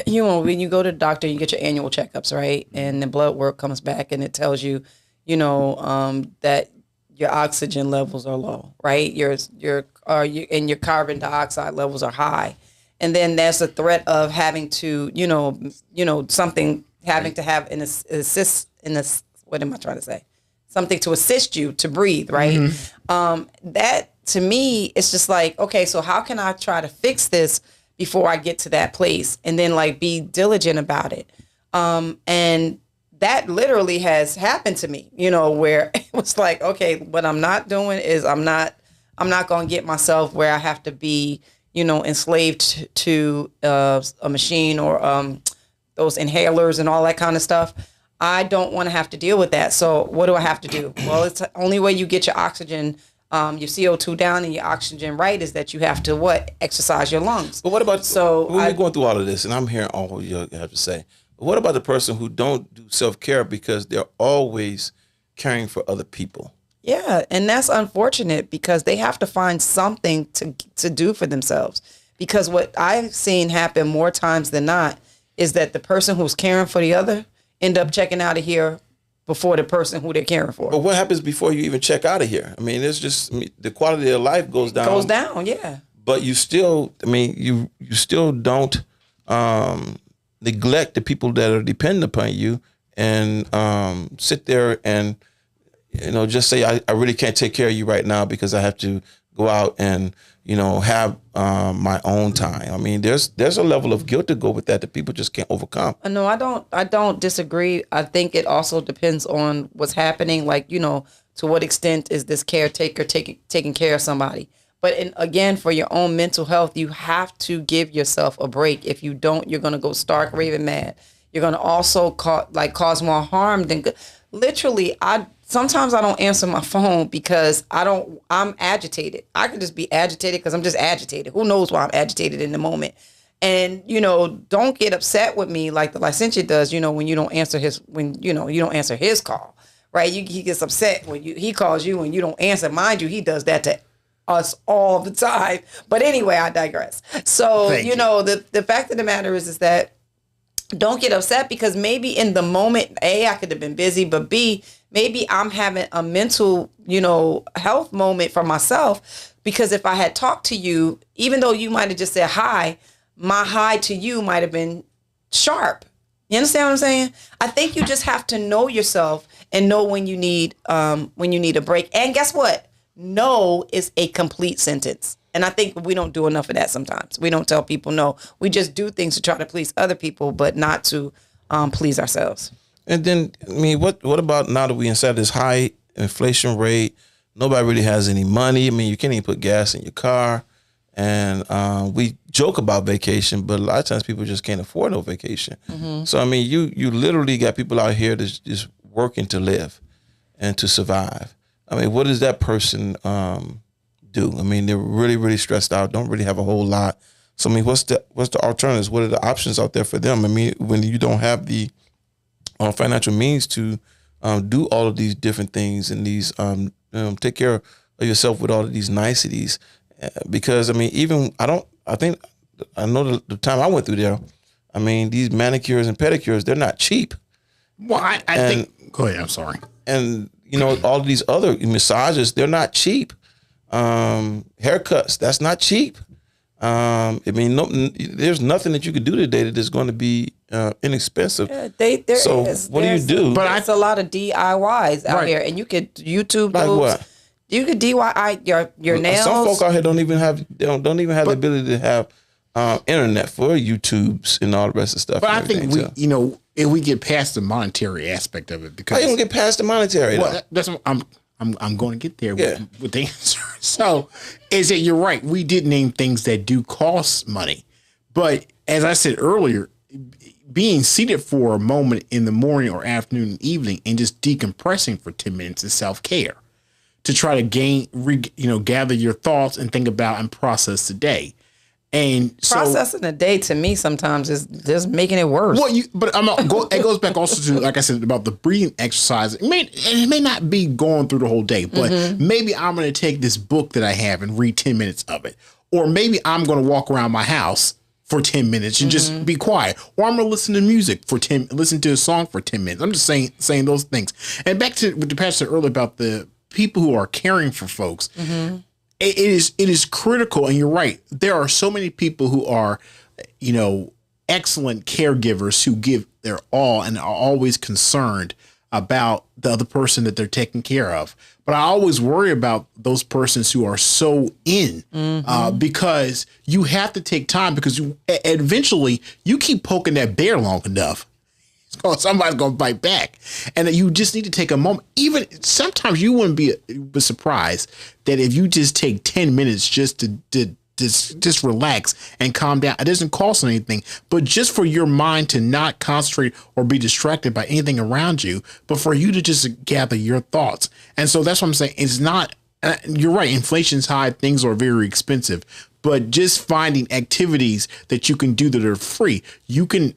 you go to the doctor, you get your annual checkups, right? And the blood work comes back and it tells you, that your oxygen levels are low, right? Your carbon dioxide levels are high. And then there's a threat of having to, something having to have something to assist you to breathe, right? That to me, it's just like, okay, so how can I try to fix this before I get to that place? And then be diligent about it. And that literally has happened to me, where it was like, okay, what I'm not doing is I'm not going to get myself where I have to be, enslaved to a machine or those inhalers and all that kind of stuff. I don't want to have to deal with that. So what do I have to do? Well, it's the only way you get your oxygen your CO2 down and your oxygen right, is that you have to what? Exercise your lungs. But what about so when we're going through all of this, and I'm hearing all you have to say. But what about the person who don't do self-care because they're always caring for other people? Yeah, and that's unfortunate because they have to find something to do for themselves. Because what I've seen happen more times than not is that the person who's caring for the other end up checking out of here before the person who they're caring for. But what happens before you even check out of here? I mean, it's just the quality of life goes down. Goes down, yeah. But you still, I mean, you still don't neglect the people that are dependent upon you and sit there and, just say, I really can't take care of you right now because I have to go out and, have my own time. I mean, there's a level of guilt to go with that people just can't overcome. No, I don't disagree. I think it also depends on what's happening. Like, to what extent is this caretaker taking care of somebody? But again, for your own mental health, you have to give yourself a break. If you don't, you're going to go stark raving mad. You're going to also cause more harm than good. Literally, sometimes I don't answer my phone because I'm agitated. I could just be agitated because I'm just agitated. Who knows why I'm agitated in the moment? And, don't get upset with me like the licentiate does, when you don't answer you don't answer his call, right? He gets upset when he calls you and you don't answer. Mind you, he does that to us all the time. But anyway, I digress. So, the fact of the matter is that don't get upset because maybe in the moment, A, I could have been busy, but B, maybe I'm having a mental, health moment for myself because if I had talked to you, even though you might have just said hi, my hi to you might have been sharp. You understand what I'm saying? I think you just have to know yourself and know when you need a break. And guess what? No is a complete sentence. And I think we don't do enough of that sometimes. We don't tell people no. We just do things to try to please other people, but not to please ourselves. And then, I mean, what about now that we inside this high inflation rate? Nobody really has any money. I mean, you can't even put gas in your car. And we joke about vacation, but a lot of times people just can't afford no vacation. Mm-hmm. So, I mean, you literally got people out here that's just working to live and to survive. I mean, what does that person do? I mean, they're really, really stressed out, don't really have a whole lot. So, I mean, what's the alternatives? What are the options out there for them? I mean, when you don't have the financial means to do all of these different things and these take care of yourself with all of these niceties, because I mean, I know the time I went through there. I mean, these manicures and pedicures, they're not cheap. Well, I think. Go ahead. I'm sorry. And all of these other massages, they're not cheap. Haircuts, that's not cheap. I mean, there's nothing that you could do today that is going to be inexpensive. Yeah, what do you do? But it's a lot of DIYs out here, and you could YouTube like those. What? You could DIY your nails. Some folk out here don't even have the ability to have internet for YouTubes and all the rest of stuff. But I think if we get past the monetary aspect of it, because I don't get past the monetary. Well, that's what I'm going to get there with the answer. So, is that you're right? We did name things that do cost money, but as I said earlier, being seated for a moment in the morning or afternoon and evening and just decompressing for 10 minutes is self-care to try to gather your thoughts and think about and process the day. And processing a day to me sometimes is just making it worse. Well, it goes back also to, like I said, about the breathing exercise. It may not be going through the whole day, but maybe I'm going to take this book that I have and read 10 minutes of it. Or maybe I'm going to walk around my house for 10 minutes and just be quiet. Or I'm going to listen to music listen to a song for 10 minutes. I'm just saying those things. And back to what the pastor said earlier about the people who are caring for folks. Mm-hmm. It is critical, and you're right. There are so many people who are, excellent caregivers who give their all and are always concerned about the other person that they're taking care of. But I always worry about those persons who are so because you have to take time because eventually you keep poking that bear long enough. Somebody's going to bite back. And you just need to take a moment. Even sometimes you wouldn't be surprised that if you just take 10 minutes just to just relax and calm down. It doesn't cost anything, but just for your mind to not concentrate or be distracted by anything around you, but for you to just gather your thoughts. And so that's what I'm saying. It's not you're right. Inflation's high. Things are very expensive. But just finding activities that you can do that are free. You can,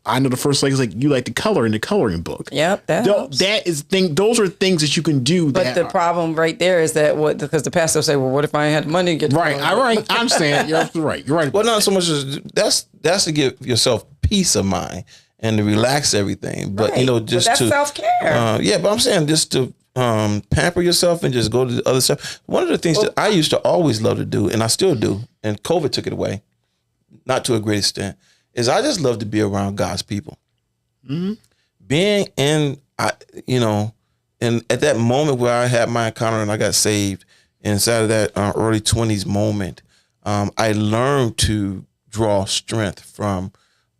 I know the first like is like you like to color in the coloring book. Yep, helps. Those are things that you can do. But the problem right there is that because the pastor will say, well, what if I had the money to get the right? All right, I'm saying you're absolutely right. You're right. Well, not so much as that's to give yourself peace of mind and to relax everything. But just that's to self-care. But I'm saying just to pamper yourself and just go to the other stuff. One of the things that I used to always love to do, and I still do, and COVID took it away, not to a great extent, is I just love to be around God's people. Mm-hmm. Being in, and at that moment where I had my encounter and I got saved, inside of that early 20s moment, I learned to draw strength from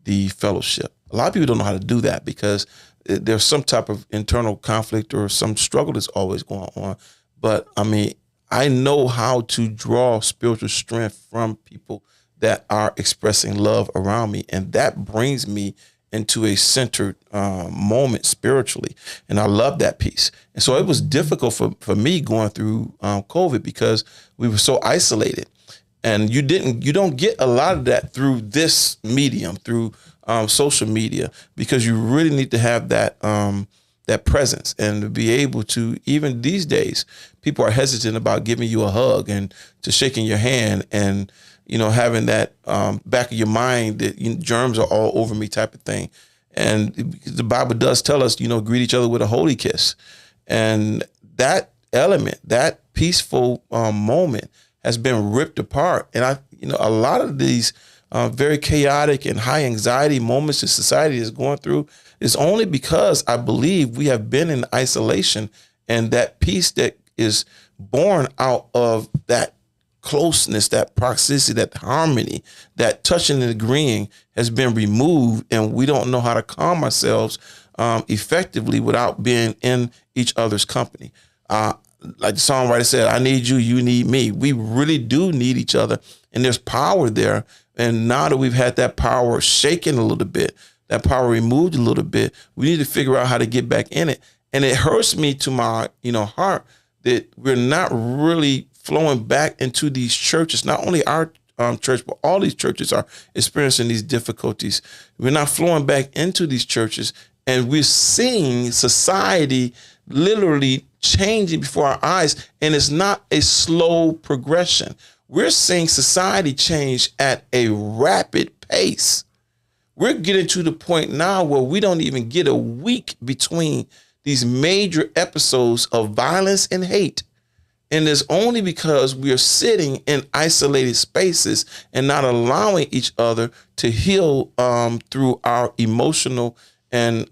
the fellowship. A lot of people don't know how to do that because there's some type of internal conflict or some struggle that's always going on. But I mean, I know how to draw spiritual strength from people that are expressing love around me. And that brings me into a centered moment spiritually. And I love that piece. And so it was difficult for me going through COVID because we were so isolated. And you don't get a lot of that through this medium, through social media, because you really need to have that presence and to be able to, even these days, people are hesitant about giving you a hug and to shaking your hand and, having that back of your mind that germs are all over me type of thing. And the Bible does tell us, greet each other with a holy kiss. And that element, that peaceful moment has been ripped apart. And a lot of these very chaotic and high anxiety moments that society is going through is only because I believe we have been in isolation, and that peace that is born out of that closeness, that proximity, that harmony, that touching and agreeing has been removed, and we don't know how to calm ourselves effectively without being in each other's company. Like the songwriter said, I need you, you need me. We really do need each other, and there's power there. And now that we've had that power shaken a little bit, that power removed a little bit, we need to figure out how to get back in it. And it hurts me to my, heart that we're not really flowing back into these churches. Not only our church, but all these churches are experiencing these difficulties. We're not flowing back into these churches, and we're seeing society literally changing before our eyes, and it's not a slow progression. We're seeing society change at a rapid pace. We're getting to the point now where we don't even get a week between these major episodes of violence and hate. And it's only because we are sitting in isolated spaces and not allowing each other to heal through our emotional and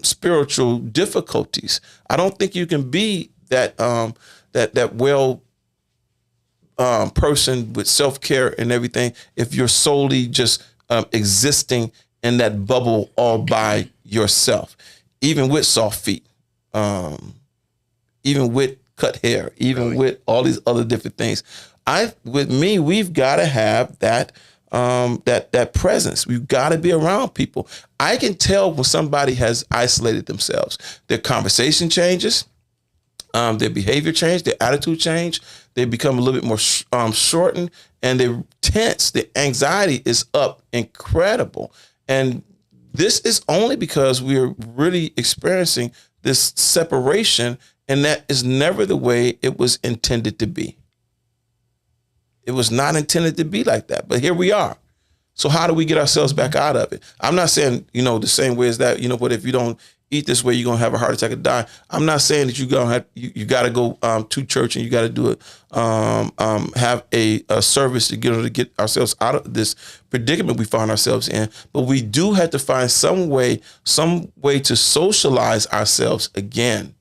spiritual difficulties. I don't think you can be that well person with self-care and everything if you're solely just existing in that bubble all by yourself, even with soft feet, even with cut hair, even with all these other different things. We've got to have that presence. We've got to be around people. I can tell when somebody has isolated themselves. Their conversation changes, their behavior change, their attitude change. They become a little bit more shortened, and they're tense. The anxiety is up incredible. And this is only because we're really experiencing this separation, and that is never the way it was intended to be. It was not intended to be like that, but here we are. So how do we get ourselves back out of it? I'm not saying, the same way as that, but if you don't eat this way, you're going to have a heart attack and die. I'm not saying that you got to go to church and you got to do it, have a service to get ourselves out of this predicament we find ourselves in. But we do have to find some way to socialize ourselves again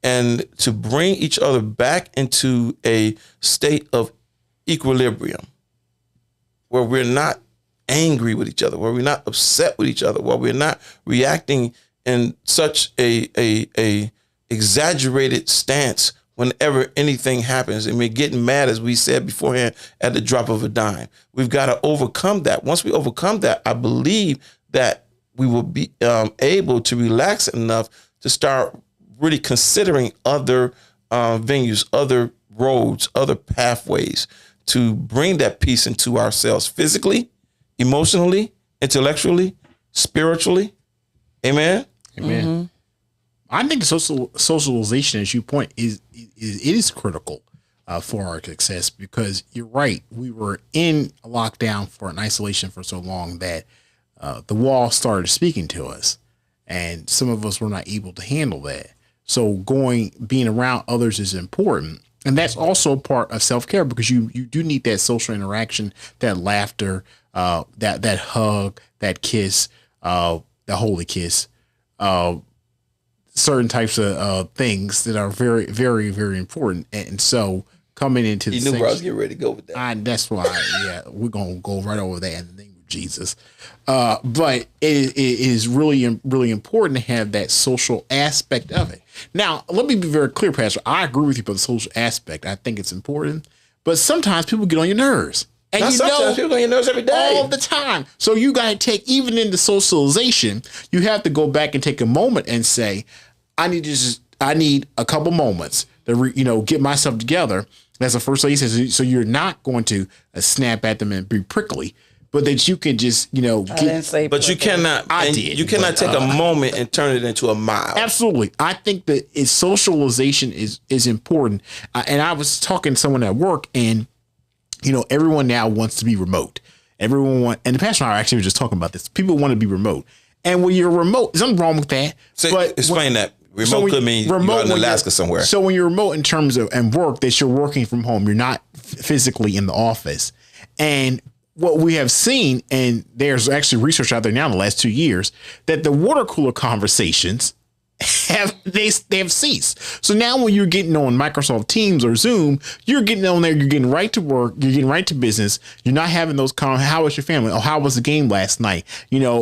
and to bring each other back into a state of equilibrium where we're not angry with each other, where we're not upset with each other, where we're not reacting in such a exaggerated stance whenever anything happens, and we're getting mad, as we said beforehand, at the drop of a dime. We've got to overcome that. Once we overcome that, I believe that we will be able to relax enough to start really considering other venues, other roads, other pathways to bring that peace into ourselves physically, emotionally, intellectually, spiritually. Amen. Amen. Mm-hmm. I think socialization, as you point, is critical for our success, because you're right. We were in a lockdown for an isolation for so long that the wall started speaking to us, and some of us were not able to handle that. So being around others is important. And that's also part of self-care, because you do need that social interaction, that laughter, that hug, that kiss, the holy kiss, certain types of things that are very, very, very important. And so coming into you knew where I was getting ready to go with that. That's why, we're going to go right over that in the name of Jesus. But it is really, really important to have that social aspect of it. Now, let me be very clear, Pastor. I agree with you about the social aspect. I think it's important, but sometimes people get on your nerves. And Not sometimes people get on your nerves every day. All the time. So you got to take, even in the socialization, you have to go back and take a moment and say, I need a couple moments to get myself together. That's the first thing he says. So you're not going to snap at them and be prickly, but that you can just, but you cannot. You cannot take a moment and turn it into a mile. Absolutely. I think that socialization is important. And I was talking to someone at work, and everyone now wants to be remote. And the pastor and I actually were just talking about this. People want to be remote, and when you're remote, there's nothing wrong with that. Explain that. Remote could mean you're in Alaska somewhere. So when you're remote in terms of and work, that you're working from home, you're not physically in the office. And what we have seen, and there's actually research out there now in the last 2 years, that the water cooler conversations have ceased. So now when you're getting on Microsoft Teams or Zoom, you're getting on there, you're getting right to work, you're getting right to business. You're not having those how was your family? Oh, how was the game last night?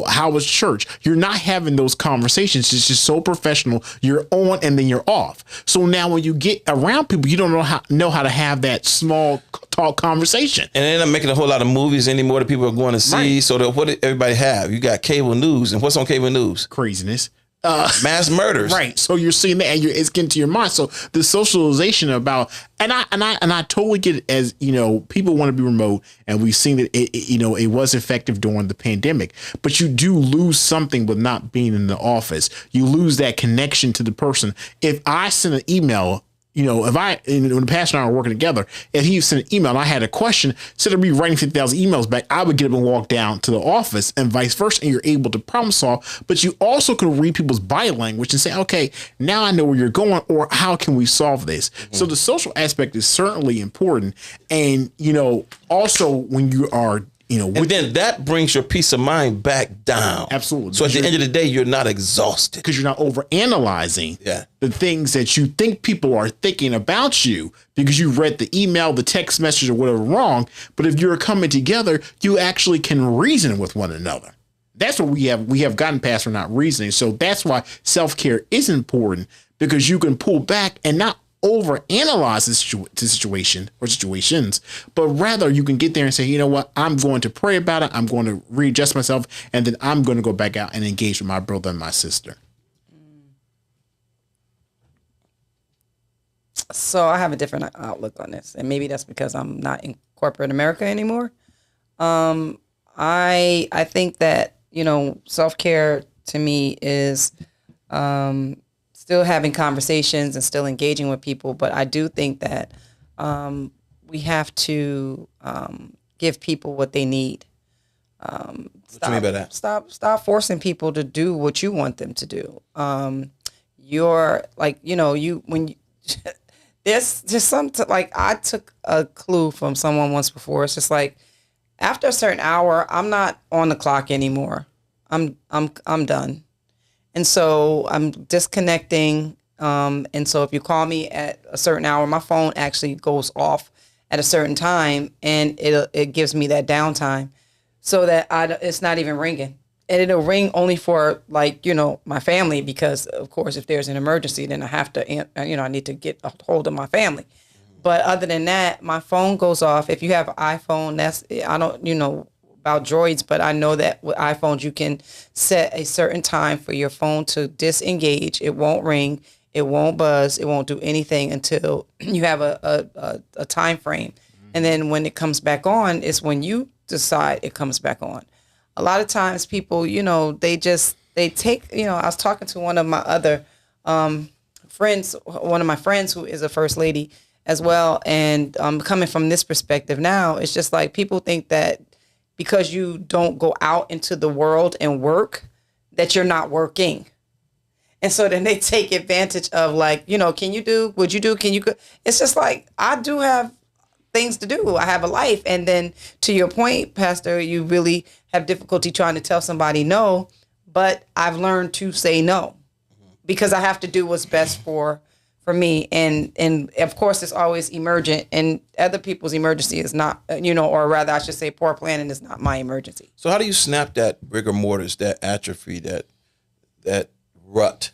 How was church? You're not having those conversations. It's just so professional. You're on and then you're off. So now when you get around people, you don't know how to have that small talk conversation. And they're not making a whole lot of movies anymore that people are going to see. Right. So what did everybody have? You got cable news, and what's on cable news? Craziness. Mass murders. Right. So you're seeing that, and it's getting to your mind. So the socialization about, and I totally get it, as people want to be remote, and we've seen that it was effective during the pandemic, but you do lose something with not being in the office. You lose that connection to the person. If I send an email, when the pastor and I were working together, if he sent an email and I had a question, instead of me writing 50,000 emails back, I would get up and walk down to the office, and vice versa. And you're able to problem solve, but you also can read people's body language and say, okay, now I know where you're going, or how can we solve this? Mm-hmm. So the social aspect is certainly important. And, also when you are, and then that brings your peace of mind back down. Absolutely. So at the end of the day, you're not exhausted. Because you're not overanalyzing the things that you think people are thinking about you, because you read the email, the text message, or whatever wrong. But if you're coming together, you actually can reason with one another. That's what we have gotten past for not reasoning. So that's why self-care is important, because you can pull back and not overanalyze the situation or situations, but rather you can get there and say, you know what, I'm going to pray about it. I'm going to readjust myself, and then I'm going to go back out and engage with my brother and my sister. So I have a different outlook on this, and maybe that's because I'm not in corporate America anymore. I think that, self-care to me is, still having conversations and still engaging with people. But I do think that we have to give people what they need. What do you mean by that? Stop forcing people to do what you want them to do. There's just I took a clue from someone once before. It's just like, after a certain hour, I'm not on the clock anymore. I'm done. And so I'm disconnecting. And so if you call me at a certain hour, my phone actually goes off at a certain time, and it gives me that downtime, so that it's not even ringing. And it'll ring only for my family, because of course if there's an emergency, then I have to, I need to get a hold of my family. But other than that, my phone goes off. If you have an iPhone, I don't about droids, but I know that with iPhones you can set a certain time for your phone to disengage. It won't ring, It won't buzz. It won't do anything until you have a time frame. And then when it comes back on, it's when you decide it comes back on. A lot of times people, they take, I was talking to one of my other friends, one of my friends who is a first lady as well. And coming from this perspective now, it's just like people think that because you don't go out into the world and work, that you're not working. And so then they take advantage of like, can you do, would you do, can you, it's just like, I do have things to do. I have a life. And then to your point, Pastor, you really have difficulty trying to tell somebody no, but I've learned to say no because I have to do what's best for me. And of course it's always emergent, and other people's emergency is not, or rather I should say poor planning is not my emergency. So how do you snap that rigor mortis, that atrophy, that rut?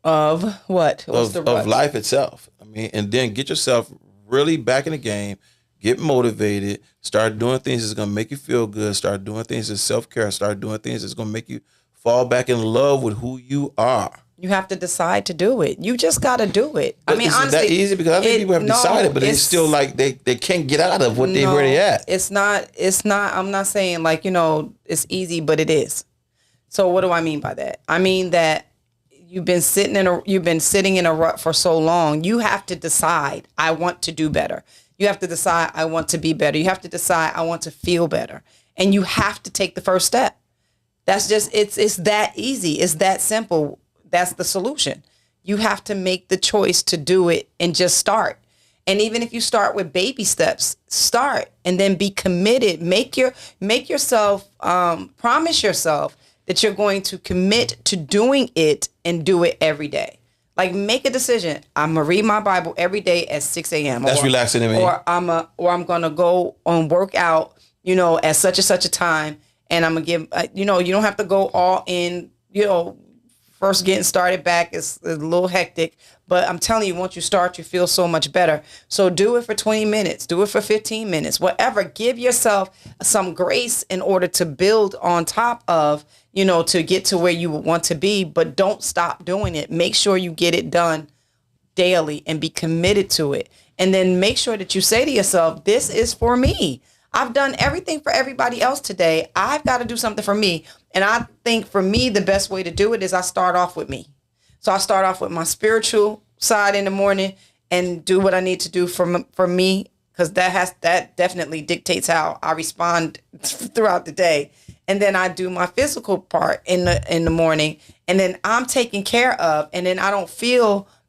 Of what? What's the rut? Of life itself. I mean, and then get yourself really back in the game, get motivated, start doing things that's going to make you feel good, start doing things that's self-care, start doing things that's going to make you fall back in love with who you are. You have to decide to do it. You just got to do it. But I mean, is honestly, that easy? Because I think people have decided, but it's still like they can't get out of what they where they at. It's not. I'm not saying like, it's easy, but it is. So what do I mean by that? I mean that you've been sitting in a rut for so long. You have to decide, I want to do better. You have to decide, I want to be better. You have to decide, I want to feel better. And you have to take the first step. That's just, it's that easy. It's that simple. That's the solution. You have to make the choice to do it and just start. And even if you start with baby steps, start and then be committed. Make yourself, promise yourself that you're going to commit to doing it and do it every day. Like make a decision. I'm gonna read my Bible every day at 6 a.m. That's relaxing to me. Or I'm gonna go and work out, at such and such a time. And I'm gonna give, you don't have to go all in, first getting started back is a little hectic, but I'm telling you, once you start, you feel so much better. So do it for 20 minutes, do it for 15 minutes, whatever. Give yourself some grace in order to build on top of, to get to where you want to be, but don't stop doing it. Make sure you get it done daily and be committed to it. And then make sure that you say to yourself, this is for me. I've done everything for everybody else today. I've got to do something for me. And I think for me, the best way to do it is I start off with me. So I start off with my spiritual side in the morning and do what I need to do for me, because that definitely dictates how I respond throughout the day. And then I do my physical part in the morning, and then I'm taken care of, and then I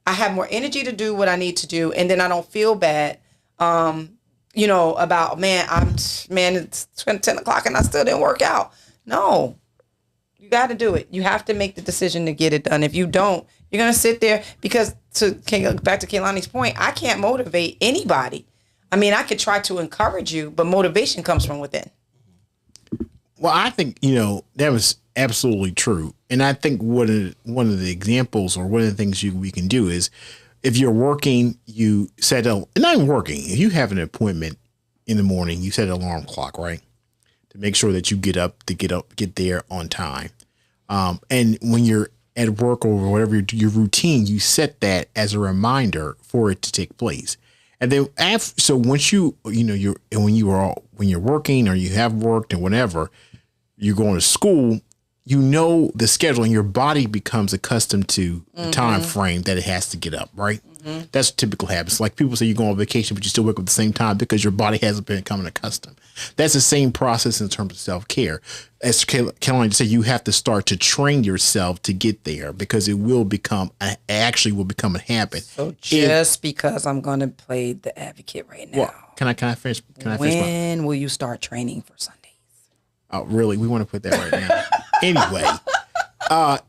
have more energy to do what I need to do, and then I don't feel bad. About, it's 10 o'clock and I still didn't work out. No, you got to do it. You have to make the decision to get it done. If you don't, you're going to sit there because back to Kaylani's point, I can't motivate anybody. I mean, I could try to encourage you, but motivation comes from within. Well, I think, that was absolutely true. And I think one of the examples or one of the things we can do is, if you're working, you set not even working. If you have an appointment in the morning, you set an alarm clock, right? To make sure that you get there on time. And when you're at work or whatever your routine, you set that as a reminder for it to take place. And then so once when you're working or you have worked and whatever, you're going to school, the schedule, and your body becomes accustomed to the time frame that it has to get up, right? Mm-hmm. That's typical habits. Like people say you go on vacation, but you still wake up at the same time because your body hasn't been becoming accustomed. That's the same process in terms of self-care. As Caroline said, you have to start to train yourself to get there because it will become a habit. So because I'm going to play the advocate right now. Well, can I finish? When will you start training for Sundays? Oh, really? We want to put that right now. Anyway,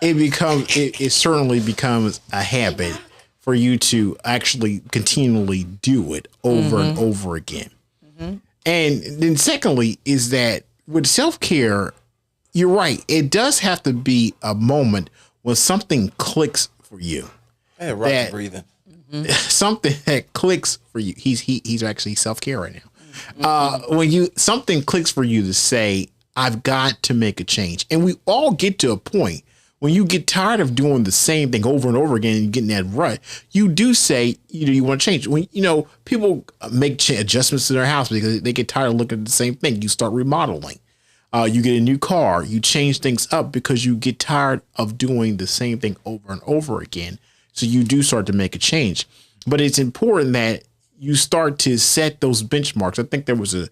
it certainly becomes a habit for you to actually continually do it over and over again. Mm-hmm. And then secondly is that with self-care, you're right. It does have to be a moment when something clicks for you. Hey, right, breathing. Something that clicks for you. He's actually self-care right now. When something clicks for you to say, I've got to make a change. And we all get to a point when you get tired of doing the same thing over and over again and getting that rut, you do say, you want to change. When, people make adjustments to their house because they get tired of looking at the same thing. You start remodeling. You get a new car. You change things up because you get tired of doing the same thing over and over again. So you do start to make a change. But it's important that you start to set those benchmarks. I think there was a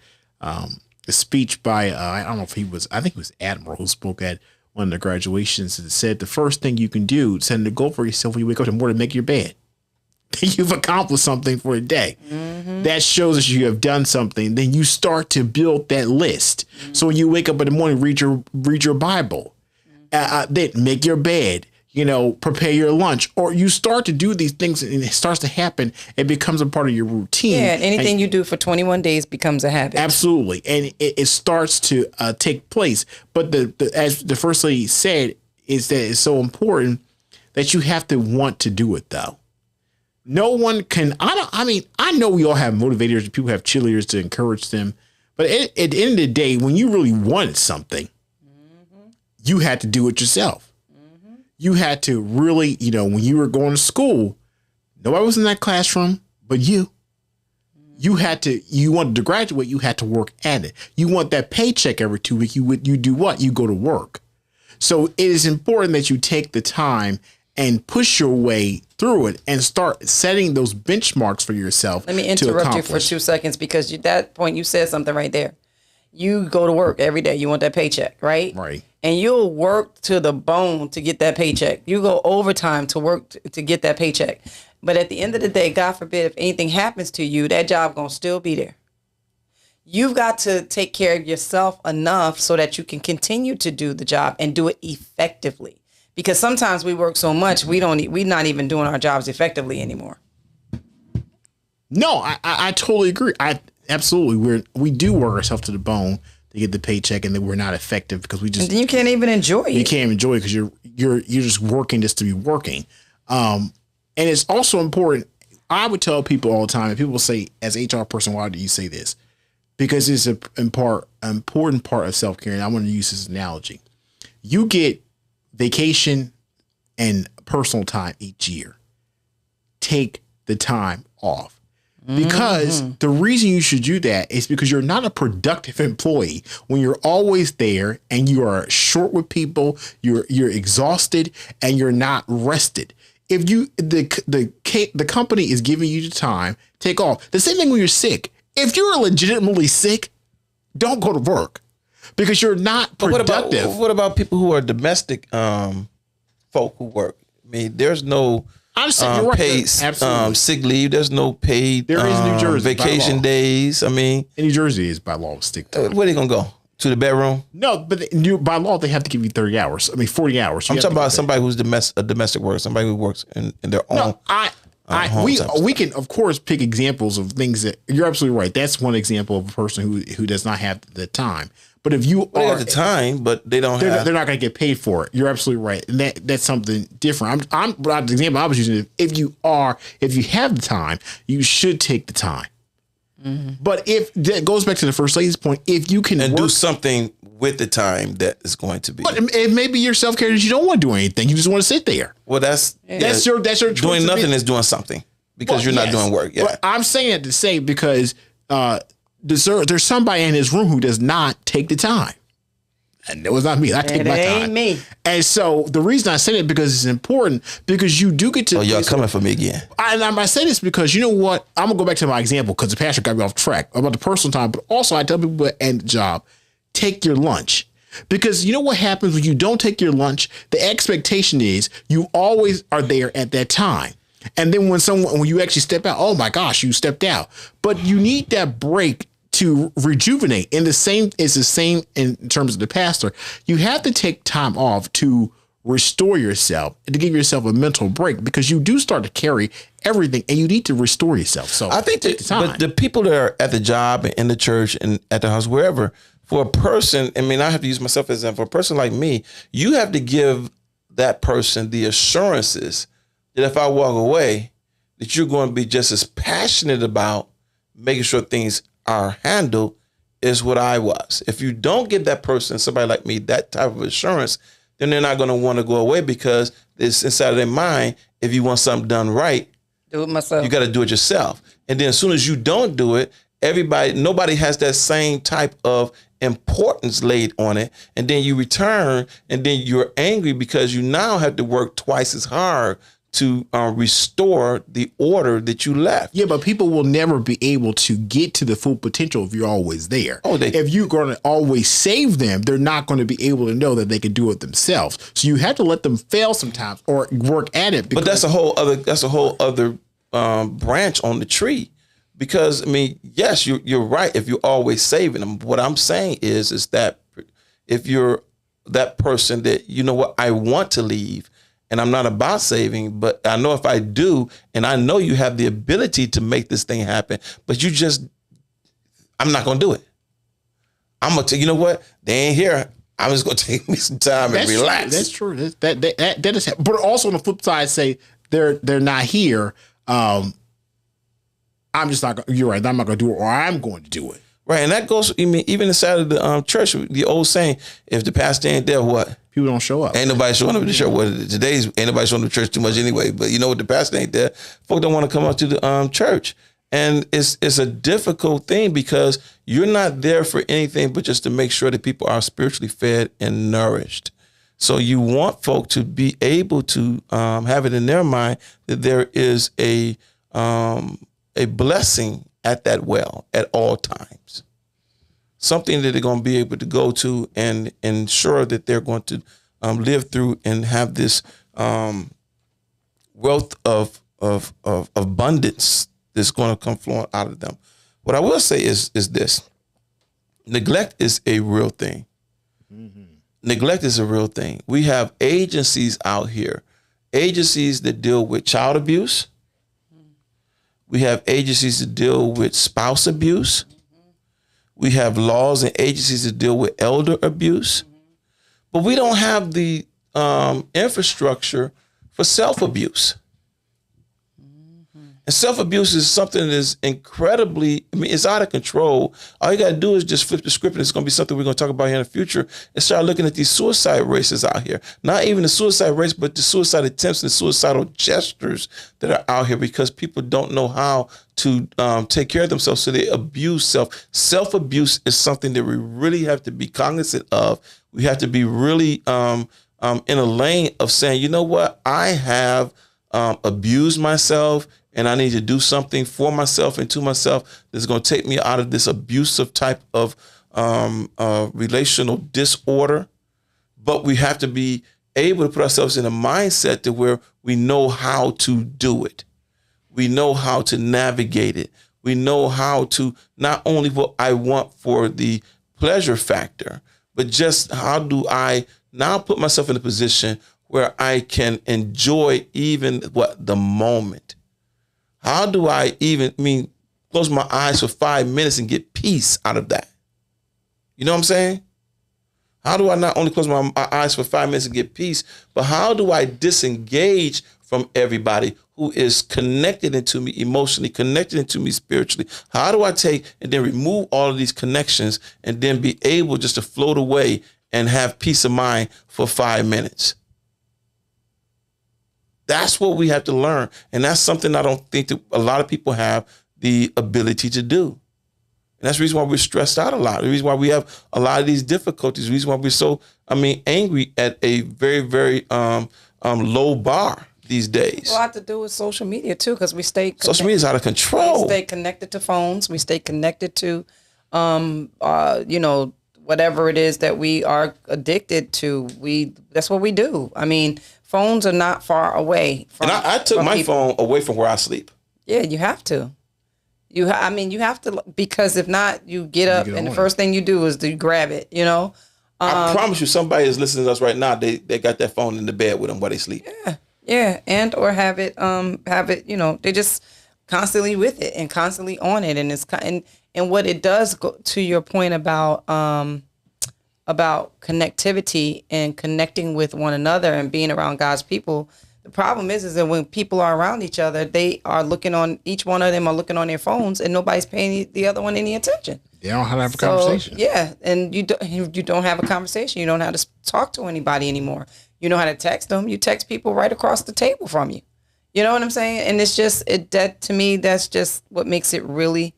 speech by, I don't know if I think it was Admiral who spoke at one of the graduations and said the first thing you can do, setting a goal for yourself when you wake up in the morning, make your bed. You've accomplished something for a day. Mm-hmm. That shows that you have done something. Then you start to build that list. Mm-hmm. So when you wake up in the morning, read your Bible, then make your bed, prepare your lunch, or you start to do these things and it starts to happen. It becomes a part of your routine. Yeah, and anything you do for 21 days becomes a habit. Absolutely. And it starts to take place. But as the first lady said, is that it's so important that you have to want to do it, though. No one can. I know we all have motivators. People have cheerleaders to encourage them. But at the end of the day, when you really wanted something, you had to do it yourself. Mm-hmm. You had to really, when you were going to school, nobody was in that classroom but you. You wanted to graduate, you had to work at it. You want that paycheck every 2 weeks. You do what? You go to work. So it is important that you take the time and push your way through it and start setting those benchmarks for yourself. Let me interrupt you for 2 seconds because at that point you said something right there. You go to work every day. You want that paycheck, right? Right. And you'll work to the bone to get that paycheck. You go overtime to work to get that paycheck. But at the end of the day, God forbid, if anything happens to you, that job going to still be there. You've got to take care of yourself enough so that you can continue to do the job and do it effectively. Because sometimes we work so much, we're not even doing our jobs effectively anymore. No, I totally agree. Absolutely. We do work ourselves to the bone to get the paycheck, and then we're not effective because we just. And then you can't even enjoy it. You can't enjoy it because you're just working just to be working. And it's also important. I would tell people all the time, and people say, as an HR person, why do you say this? Because it's an important part of self-care. And I want to use this analogy. You get vacation and personal time each year. Take the time off. Because the reason you should do that is because you're not a productive employee when you're always there and you are short with people, you're exhausted and you're not rested. If the company is giving you the time, take off. The same thing when you're sick. If you're legitimately sick, don't go to work because you're not productive. What about people who are domestic folk who work? I mean, there's no paid sick leave. There's no paid there is New Jersey vacation days. I mean, in New Jersey is by law stick to. Where are they gonna go? To the bedroom? No, but by law they have to give you 30 hours. I mean 40 hours. So I'm talking about somebody who's a domestic worker, somebody who works in their own. No, we can of course pick examples of things that you're absolutely right. That's one example of a person who does not have the time. But if you are at the time, but they're not going to get paid for it. You're absolutely right, and that's something different. The example I was using is if you have the time, you should take the time. Mm-hmm. But if that goes back to the first lady's point, if you can do something with the time that is going to be, but it may be your self care that you don't want to do anything. You just want to sit there. Well, that's your choice. Doing nothing is doing something because you're not doing work. Yeah, but I'm saying it to say because. There's somebody in this room who does not take the time. And it was not me. I take my time. It ain't me. And so the reason I say it because it's important because you do get to. Oh, y'all coming for me again. I say this because you know what? I'm going to go back to my example because the pastor got me off track about the personal time. But also I tell people at the job, take your lunch. Because you know what happens when you don't take your lunch? The expectation is you always are there at that time. And then when you actually step out, oh my gosh, you stepped out. But you need that break to rejuvenate. It's the same in terms of the pastor. You have to take time off to restore yourself and to give yourself a mental break because you do start to carry everything and you need to restore yourself. So I think but the people that are at the job and in the church and at the house, wherever, for a person, I mean, I have to use myself as an example. For a person like me, you have to give that person the assurances that if I walk away, that you're going to be just as passionate about making sure things are handled as what I was. If you don't give that person, somebody like me, that type of assurance, then they're not going to want to go away because it's inside of their mind. If you want something done right, do it myself. You got to do it yourself. And then as soon as you don't do it, nobody has that same type of importance laid on it. And then you return and then you're angry because you now have to work twice as hard to restore the order that you left. Yeah, but people will never be able to get to the full potential if you're always there. If you're going to always save them, they're not going to be able to know that they can do it themselves. So you have to let them fail sometimes or work at it. But that's a whole other branch on the tree. Because, I mean, yes, you're right if you're always saving them. What I'm saying is that if you're that person that, you know what, I want to leave, and I'm not about saving, but I know if I do, and I know you have the ability to make this thing happen, but I'm not going to do it. I'm going to tell you know what? They ain't here. I'm just going to take me some time and relax. True. That's true. That is, but also on the flip side, say they're not here. I'm just not, you're right. I'm not going to do it, or I'm going to do it. Right. And that goes, I mean, even inside of the church, the old saying, if the pastor ain't there, what? People don't show up. Ain't nobody showing up to the church. Well, today's ain't nobody showing up to church too much anyway. But you know what? The pastor ain't there. Folk don't want to come up to the church. And it's a difficult thing because you're not there for anything but just to make sure that people are spiritually fed and nourished. So you want folk to be able to have it in their mind that there is a blessing at that well at all times. Something that they're going to be able to go to and ensure that they're going to live through and have this wealth of abundance that's going to come flowing out of them. What I will say is this. Neglect is a real thing. Mm-hmm. Neglect is a real thing. We have agencies out here, agencies that deal with child abuse. We have agencies that deal with spouse abuse. We have laws and agencies that deal with elder abuse. But we don't have the infrastructure for self-abuse. And self-abuse is something that is incredibly, I mean, it's out of control. All you got to do is just flip the script, and it's going to be something we're going to talk about here in the future, and start looking at these suicide races out here. Not even the suicide race, but the suicide attempts and suicidal gestures that are out here because people don't know how to take care of themselves, so they abuse self. Self-abuse is something that we really have to be cognizant of. We have to be really in a lane of saying, you know what, I have abused myself, and I need to do something for myself and to myself that's going to take me out of this abusive type of relational disorder. But we have to be able to put ourselves in a mindset to where we know how to do it. We know how to navigate it. We know how to not only what I want for the pleasure factor, but just how do I now put myself in a position where I can enjoy even the moment. How do I close my eyes for 5 minutes and get peace out of that? You know what I'm saying? How do I not only close my eyes for 5 minutes and get peace, but how do I disengage from everybody who is connected into me emotionally, connected into me spiritually? How do I take and then remove all of these connections and then be able just to float away and have peace of mind for 5 minutes? That's what we have to learn. And that's something I don't think that a lot of people have the ability to do. And that's the reason why we're stressed out a lot. The reason why we have a lot of these difficulties. The reason why we're so, angry at a very, very low bar these days. A lot to do with social media too, because we stay connected. Social media is out of control. We stay connected to phones. We stay connected to, whatever it is that we are addicted to. That's what we do. I mean, phones are not far away. And I took my phone away from where I sleep. Yeah, you have to. You have to, because if not, you get up and the first thing you do is to grab it, I promise you, somebody is listening to us right now. They got that phone in the bed with them while they sleep. Yeah, and or have it. They're just constantly with it and constantly on it, and and what it does to your point about connectivity and connecting with one another and being around God's people. The problem is that when people are around each other, they are each one of them are looking on their phones, and nobody's paying the other one any attention. They don't know how to have a conversation. Yeah, and you don't have a conversation. You don't know how to talk to anybody anymore. You know how to text them. You text people right across the table from you. You know what I'm saying? And it's just that to me, that's just what makes it really,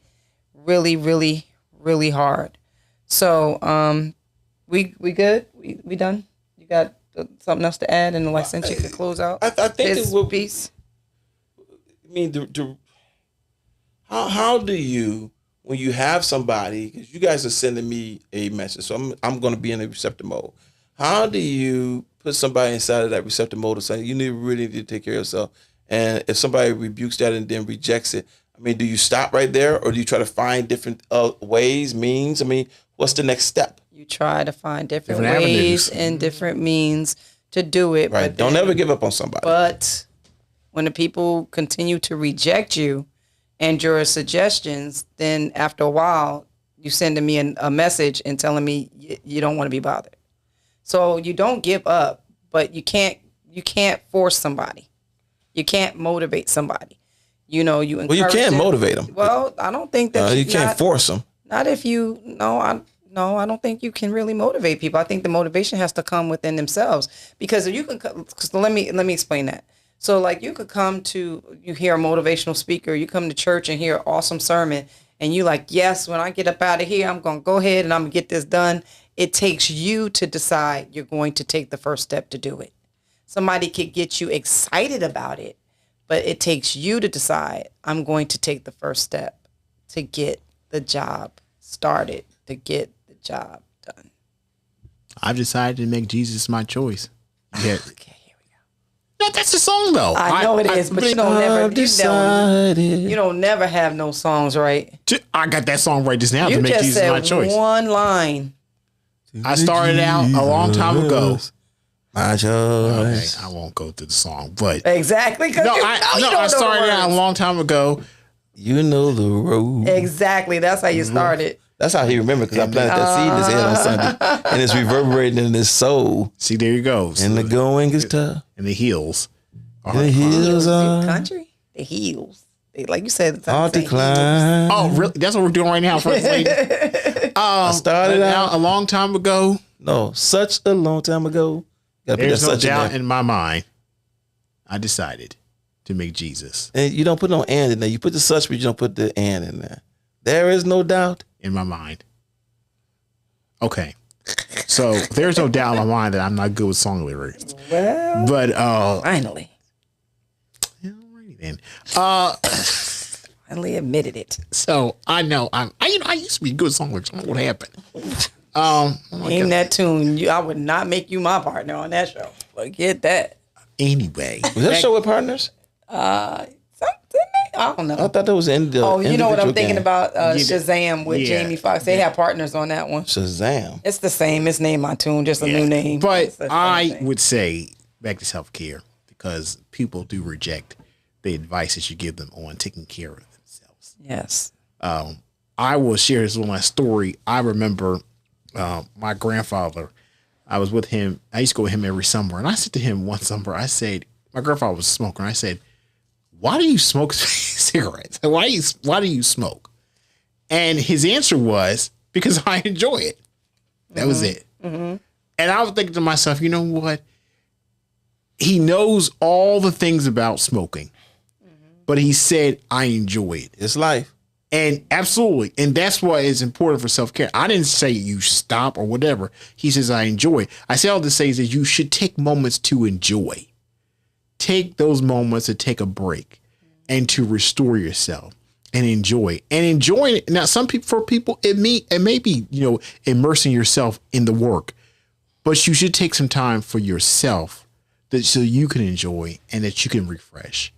really, really, really hard. So, we good? We done? You got something else to add, and the licentiate to close out? I think this piece. I mean, how do you, when you have somebody, because you guys are sending me a message, so I'm going to be in a receptive mode. How do you put somebody inside of that receptive mode of saying you really need to take care of yourself? And if somebody rebukes that and then rejects it, I mean, do you stop right there, or do you try to find different ways, means? I mean, what's the next step? You try to find different ways and different means to do it. Right. But Don't ever give up on somebody. But when the people continue to reject you and your suggestions, then after a while, you sending me a message and telling me you don't want to be bothered. So you don't give up, but you can't force somebody. You can't motivate somebody. You know, you encourage you can them. motivate them. Well, I don't think that you can't force them. Not if you I don't think you can really motivate people. I think the motivation has to come within themselves, because if you can. Cause let me explain that. So like you hear a motivational speaker, you come to church and hear an awesome sermon, and you like, yes, when I get up out of here, I'm gonna go ahead and I'm gonna get this done. It takes you to decide you're going to take the first step to do it. Somebody could get you excited about it, but it takes you to decide, I'm going to take the first step to get the job started, to get the job done. I've decided to make Jesus my choice. Yeah. Okay, here we go. No, that's the song though. I know it is, but you don't never have no songs right. I got that song right just now You to make just Jesus said my choice. one line. I started out a long time ago. My choice. Okay, I won't go through the song, but Exactly. I started out a long time ago. You know the road. Exactly. That's how you started. That's how he remembered, because I planted that seed in his head on Sunday, and it's reverberating in his soul. See, there you go. And the going is tough. And the heels. The heels are Country. The heels. Like you said, hard to climb. Oh, really? That's what we're doing right now, first lady. I started out a long time ago. No, such a long time ago. There's no doubt in my mind. I decided to make Jesus. And you don't put no and in there. You put the such, but you don't put the and in there. There is no doubt in my mind. Okay. So there's no doubt in my mind that I'm not good with song lyrics. Well, but finally. Alrighty then. Finally admitted it. So I know I used to be good with song lyrics. I don't know what happened. Name that tune. I would not make you my partner on that show. Forget that. Anyway. Was that show with partners? Something. I don't know. I thought that was in the. Oh, you know what I'm thinking game. about? Shazam with Jamie Foxx. They have partners on that one. Shazam. It's the same. It's Name My Tune, just a new name. But I would say back to self-care, because people do reject the advice that you give them on taking care of themselves. Yes. I will share this with my story. I remember my grandfather. I was with him. I used to go with him every summer. And I said to him one summer, I said, my grandfather was a smoker. And I said, why do you smoke cigarettes? Why do you smoke? And his answer was, because I enjoy it. That was it. Mm-hmm. And I was thinking to myself, you know what? He knows all the things about smoking, but he said, I enjoy it. It's life. And absolutely. And that's why it's important for self-care. I didn't say you stop or whatever. He says, I enjoy it. I say all this to say is that you should take moments to enjoy. Take those moments to take a break and to restore yourself and enjoy. And enjoying it. Now, for people, it may be, immersing yourself in the work, but you should take some time for yourself so you can enjoy and that you can refresh.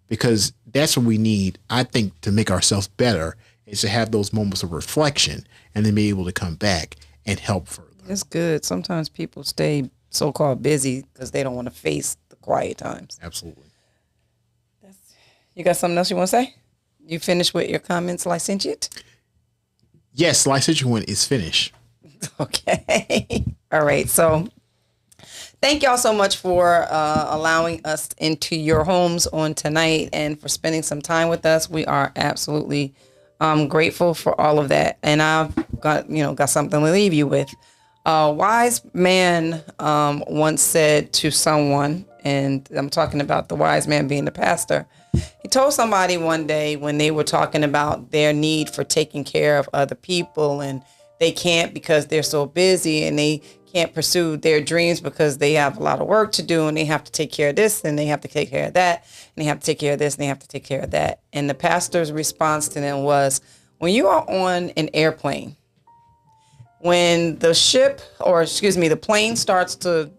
Because that's what we need, I think, to make ourselves better, is to have those moments of reflection and then be able to come back and help further. It's good. Sometimes people stay so-called busy because they don't want to face the quiet times. Absolutely. You got something else you want to say? You finished with your comments, licentiate? Yes, licentiate is finished. Okay. All right. So thank y'all so much for allowing us into your homes on tonight and for spending some time with us. We are absolutely I'm grateful for all of that. And I've got something to leave you with. A wise man once said to someone, and I'm talking about the wise man being the pastor. He told somebody one day when they were talking about their need for taking care of other people, and they can't because they're so busy, and they can't pursue their dreams because they have a lot of work to do, and they have to take care of this, and they have to take care of that, and they have to take care of this, and they have to take care of that. And the pastor's response to them was, when you are on an airplane, when the plane starts to,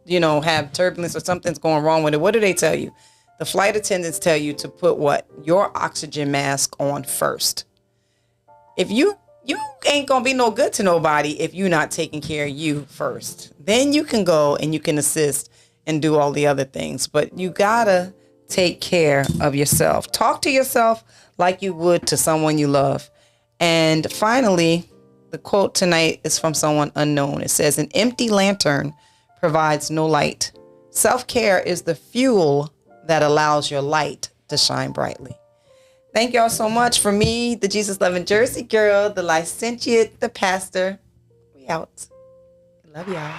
have turbulence or something's going wrong with it, what do they tell you? The flight attendants tell you to put what? Your oxygen mask on first. If you ain't gonna be no good to nobody if you're not taking care of you first. Then you can go and you can assist and do all the other things. But you gotta take care of yourself. Talk to yourself like you would to someone you love. And finally, the quote tonight is from someone unknown. It says, an empty lantern provides no light. Self-care is the fuel that allows your light to shine brightly. Thank y'all so much. For me, the Jesus loving Jersey girl, the licentiate, the pastor. We out. Love y'all.